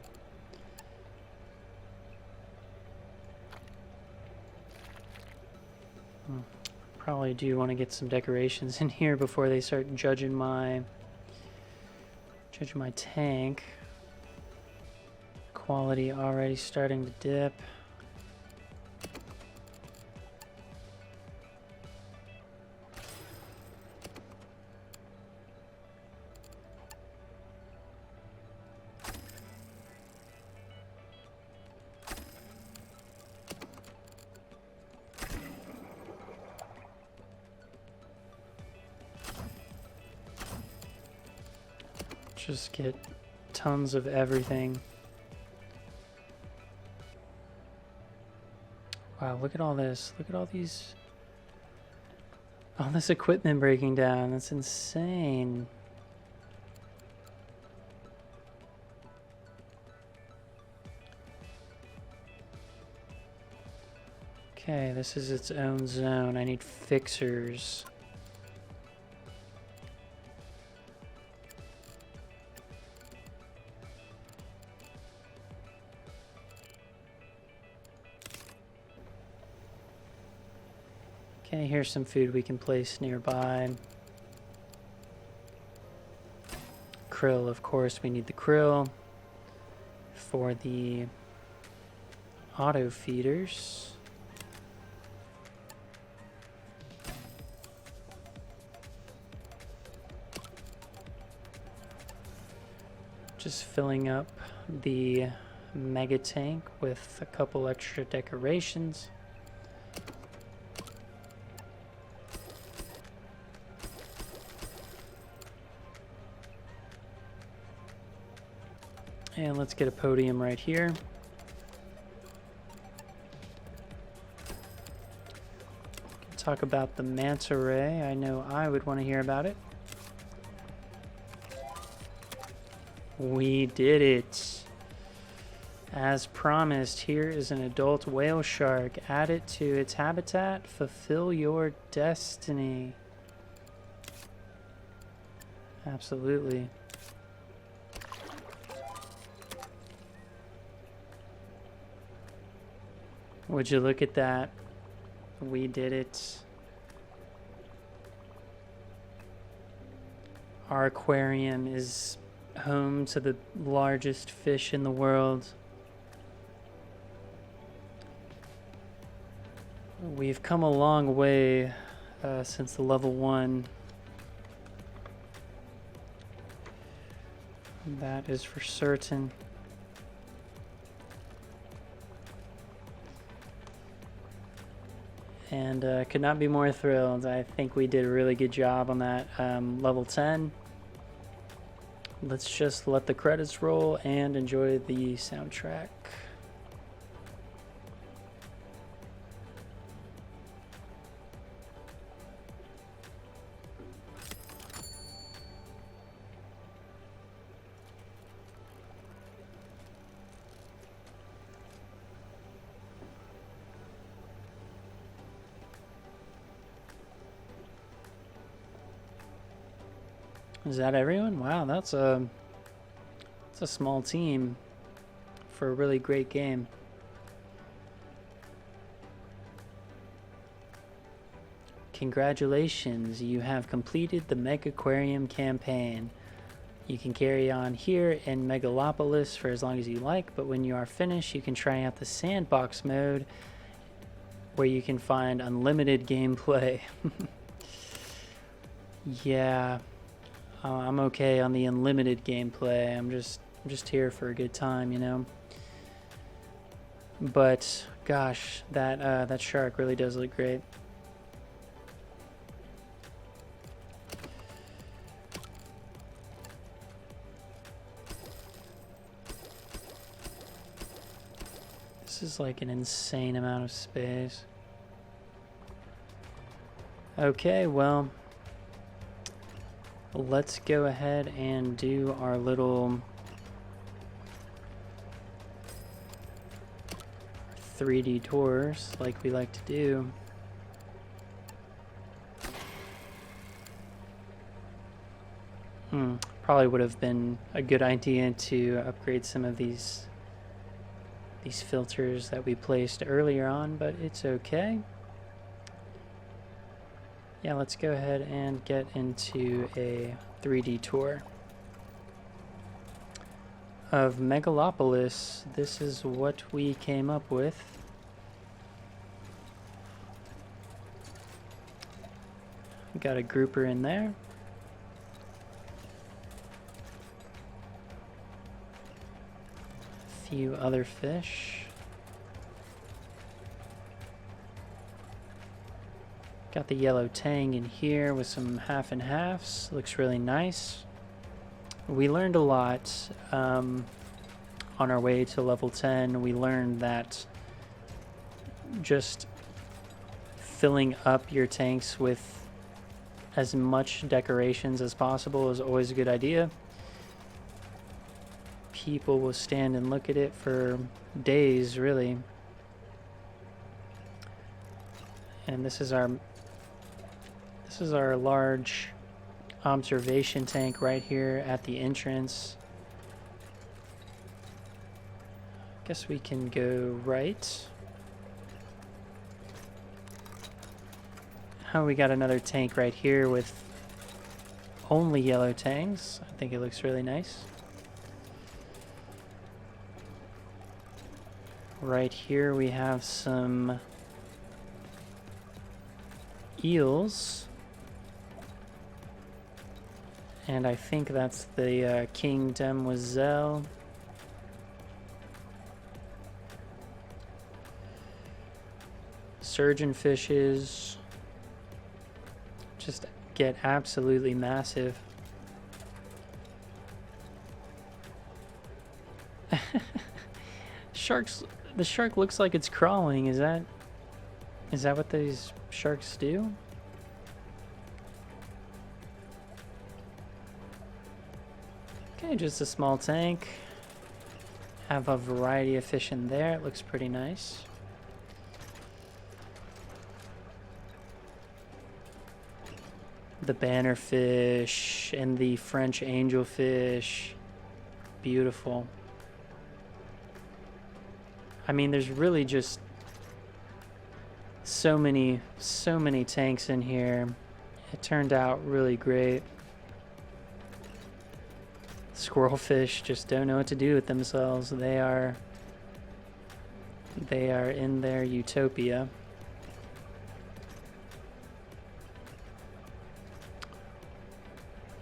Probably do want to get some decorations in here before they start judging my tank. Quality already starting to dip. Just get tons of everything. Wow, look at all this. Look at all these. All this equipment breaking down. That's insane. Okay, this is its own zone. I need fixers. Okay, here's some food we can place nearby. Krill, of course, we need the krill for the auto feeders. Just filling up the mega tank with a couple extra decorations. And let's get a podium right here. Talk about the manta ray. I know I would want to hear about it. We did it. As promised, here is an adult whale shark. Add it to its habitat. Fulfill your destiny. Absolutely. Would you look at that? We did it. Our aquarium is home to the largest fish in the world. We've come a long way since the level 1. That is for certain. And could not be more thrilled. I think we did a really good job on that level 10. Let's just let the credits roll and enjoy the soundtrack. Is that everyone? Wow, that's a small team for a really great game. Congratulations, you have completed the Megaquarium campaign. You can carry on here in Megalopolis for as long as you like, but when you are finished, you can try out the sandbox mode where you can find unlimited gameplay. Yeah. I'm okay on the unlimited gameplay. I'm just here for a good time, you know. But gosh, that shark really does look great. This is like an insane amount of space. Okay, well, let's go ahead and do our little 3D tours like we like to do. Probably would have been a good idea to upgrade some of these filters that we placed earlier on, but it's okay. Yeah, let's go ahead and get into a 3D tour of Megalopolis. This is what we came up with. We got a grouper in there. A few other fish. Got the yellow tang in here with some half and halves. Looks really nice. We learned a lot on our way to level 10. We learned that just filling up your tanks with as much decorations as possible is always a good idea. People will stand and look at it for days, really. And this is our large observation tank right here at the entrance. Guess we can go right. Oh, we got another tank right here with only yellow tangs. I think it looks really nice. Right here we have some eels. And I think that's the King Demoiselle. Surgeon fishes just get absolutely massive. Sharks, the shark looks like it's crawling. Is that what these sharks do? Okay, just a small tank. Have a variety of fish in there. It looks pretty nice. The bannerfish and the French angelfish. Beautiful. I mean, there's really just so many tanks in here. It turned out really great. Squirrelfish just don't know what to do with themselves. They are in their utopia.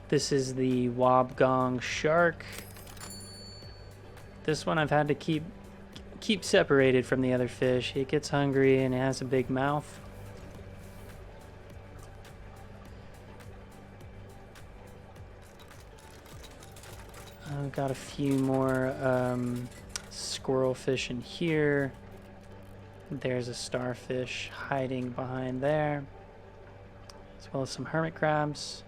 This is the Wobgong shark. This one I've had to keep separated from the other fish. It gets hungry and it has a big mouth. I've got a few more squirrel fish in here. There's a starfish hiding behind there, as well as some hermit crabs.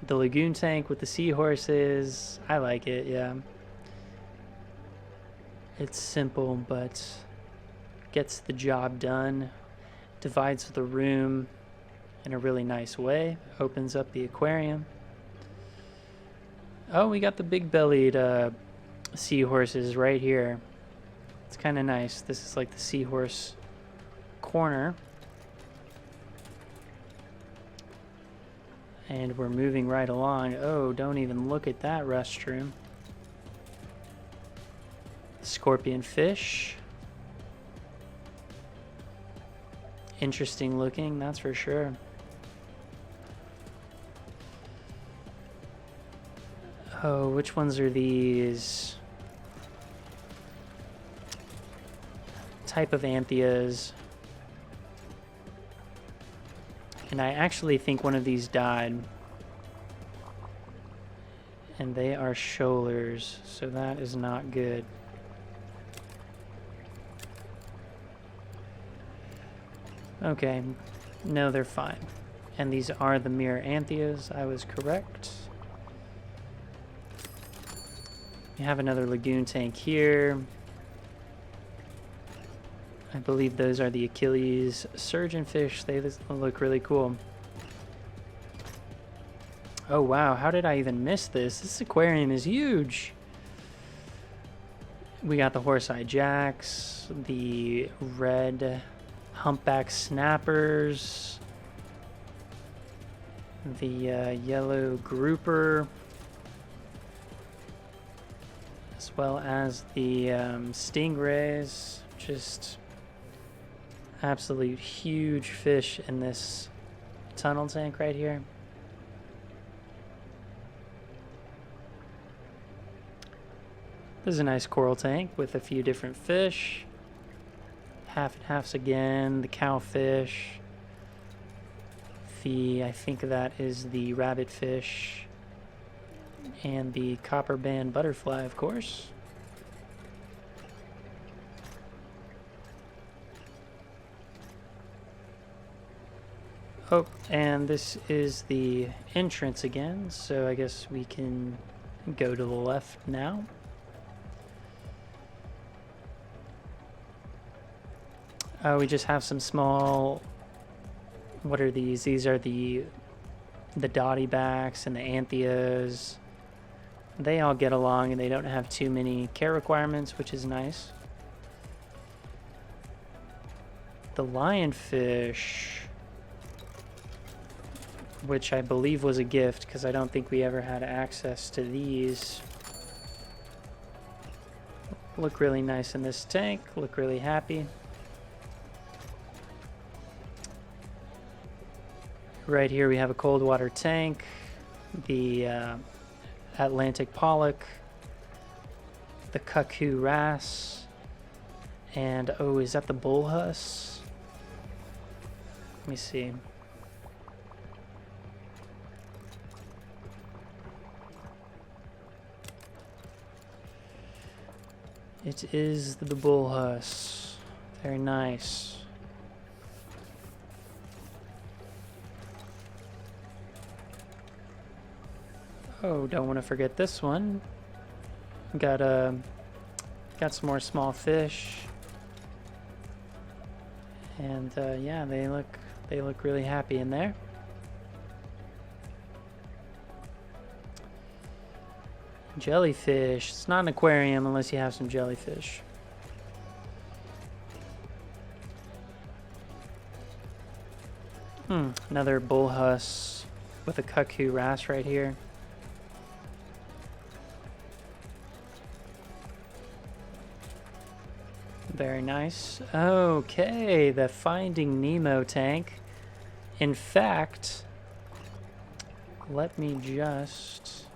The lagoon tank with the seahorses. I like it, yeah. It's simple, but gets the job done. Divides the room in a really nice way. Opens up the aquarium. Oh, we got the big-bellied seahorses right here. It's kind of nice. This is like the seahorse corner. And we're moving right along. Oh, don't even look at that restroom. Scorpion fish. Interesting looking, that's for sure. Oh, which ones are these? Type of anthias. And I actually think one of these died. And they are shoalers, so that is not good. Okay, no, they're fine. And these are the mirror anthias, I was correct. We have another lagoon tank here. I believe those are the Achilles surgeonfish. They look really cool. Oh wow, how did I even miss this? This aquarium is huge. We got the horse-eye jacks, the red humpback snappers, the yellow grouper, as well as the stingrays. Just absolute huge fish in this tunnel tank right here. This is a nice coral tank with a few different fish. Half and halves again, the cowfish. I think that is the rabbitfish. And the copper band butterfly, of course. Oh, and this is the entrance again, so I guess we can go to the left now. We just have some small, what are these? These are the dotty backs and the anthias. They all get along and they don't have too many care requirements, which is nice. The lionfish, which I believe was a gift because I don't think we ever had access to these. Look really nice in this tank, look really happy. Right here we have a cold water tank, the Atlantic pollock, the cuckoo wrasse, and oh, is that the bullhuss? Let me see. It is the bullhuss. Very nice. Oh, don't want to forget this one. Got some more small fish. And yeah, they look really happy in there. Jellyfish. It's not an aquarium unless you have some jellyfish. Another bullhuss with a cuckoo wrasse right here. Very nice. Okay, the Finding Nemo tank. In fact, let me just...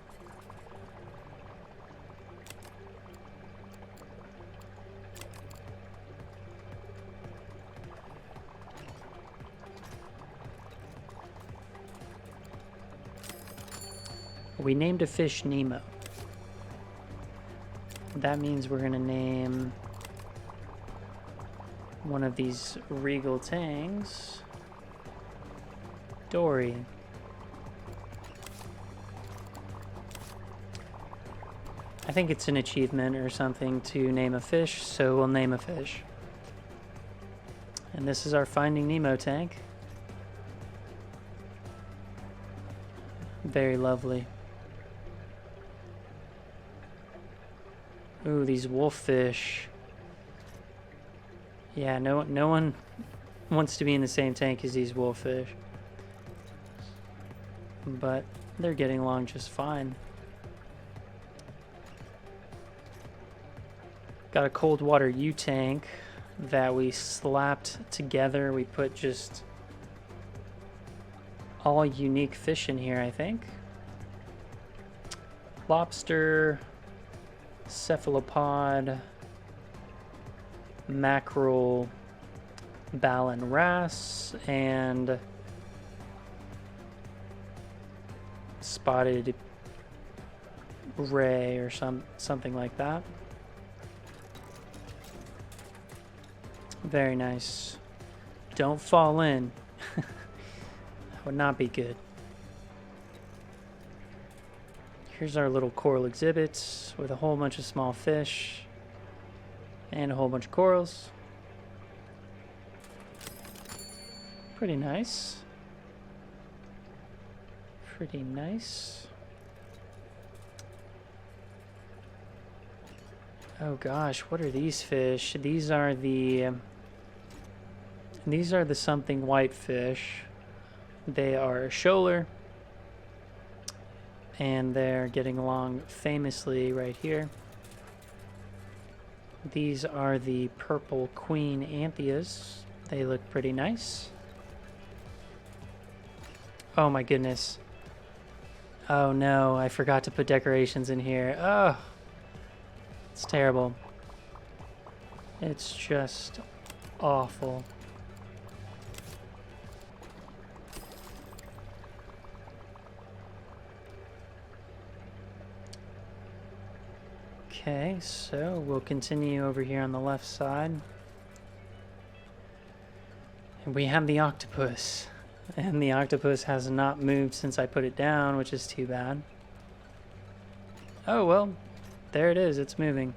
We named a fish Nemo. That means we're gonna name one of these regal tangs Dory. I think it's an achievement or something to name a fish, so we'll name a fish. And this is our Finding Nemo tank. Very lovely. Ooh, these wolffish. Yeah, no one wants to be in the same tank as these wolffish. But they're getting along just fine. Got a cold water U tank that we slapped together. We put just all unique fish in here, I think. Lobster, cephalopod, mackerel, ballan wrasse, and spotted ray or something like that. Very nice. Don't fall in. That would not be good. Here's our little coral exhibits with a whole bunch of small fish and a whole bunch of corals. Pretty nice. Pretty nice. Oh gosh, what are these fish? These are the something white fish. They are a shoaler, and they're getting along famously right here. These are the purple queen anthias. They look pretty nice. Oh my goodness. Oh no, I forgot to put decorations in here. Oh, it's terrible. It's just awful. Okay, so we'll continue over here on the left side. And we have the octopus. And the octopus has not moved since I put it down, which is too bad. Oh, well, there it is. It's moving.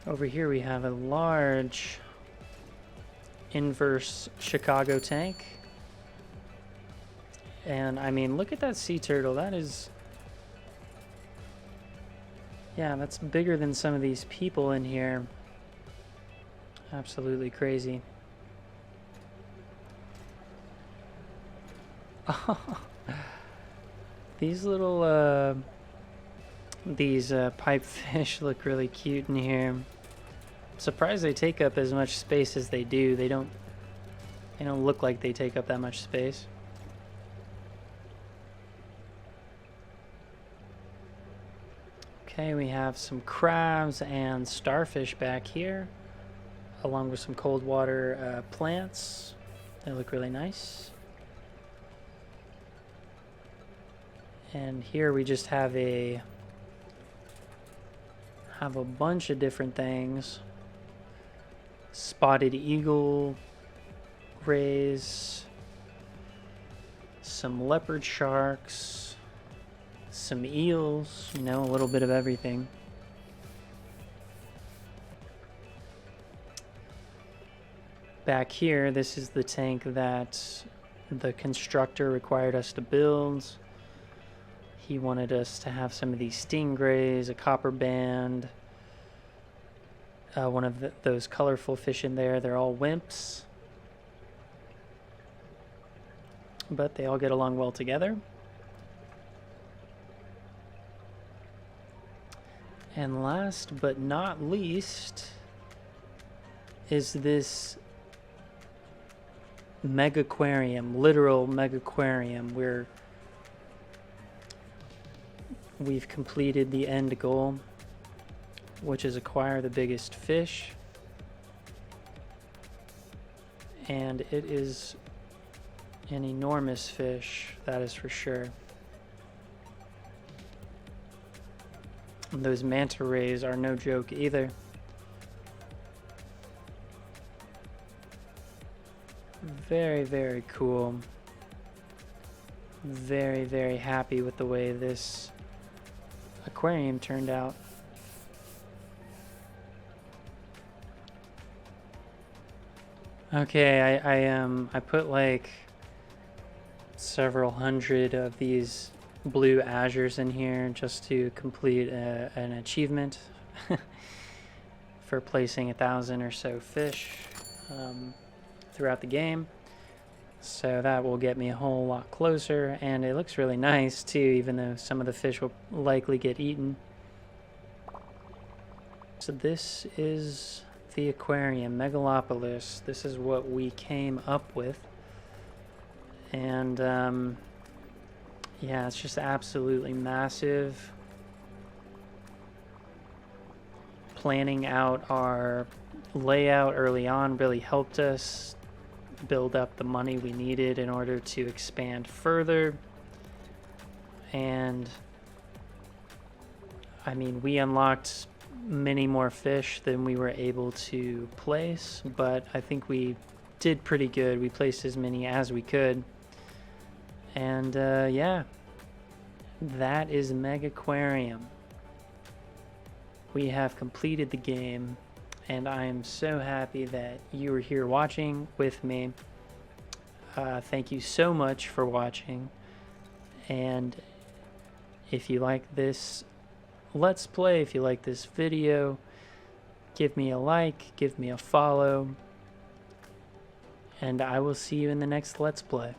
Over here we have a large inverse Chicago tank. And I mean, look at that sea turtle. That is... Yeah, that's bigger than some of these people in here. Absolutely crazy. These little pipefish look really cute in here. I'm surprised they take up as much space as they do. They don't look like they take up that much space. Okay, we have some crabs and starfish back here, along with some cold water plants. They look really nice. And here we just have a bunch of different things. Spotted eagle, rays, some leopard sharks, some eels, you know, a little bit of everything. Back here, this is the tank that the constructor required us to build. He wanted us to have some of these stingrays, a copper band, one of those colorful fish in there. They're all wimps, but they all get along well together. And last but not least is this Megaquarium, literal Megaquarium, where we've completed the end goal, which is acquire the biggest fish. And it is an enormous fish, that is for sure. And those manta rays are no joke either. Very, very cool. Very, very happy with the way this aquarium turned out. Okay, I put like several hundred of these blue azures in here just to complete an achievement for placing 1,000 or so fish throughout the game. So that will get me a whole lot closer, and it looks really nice too, even though some of the fish will likely get eaten. So this is the aquarium, Megalopolis. This is what we came up with. And yeah, it's just absolutely massive. Planning out our layout early on really helped us build up the money we needed in order to expand further. And I mean, we unlocked many more fish than we were able to place, but I think we did pretty good. We placed as many as we could. And yeah, that is Megaquarium. We have completed the game, and I am so happy that you were here watching with me. Thank you so much for watching. And if you like this Let's Play, if you like this video, give me a like, give me a follow, and I will see you in the next Let's Play.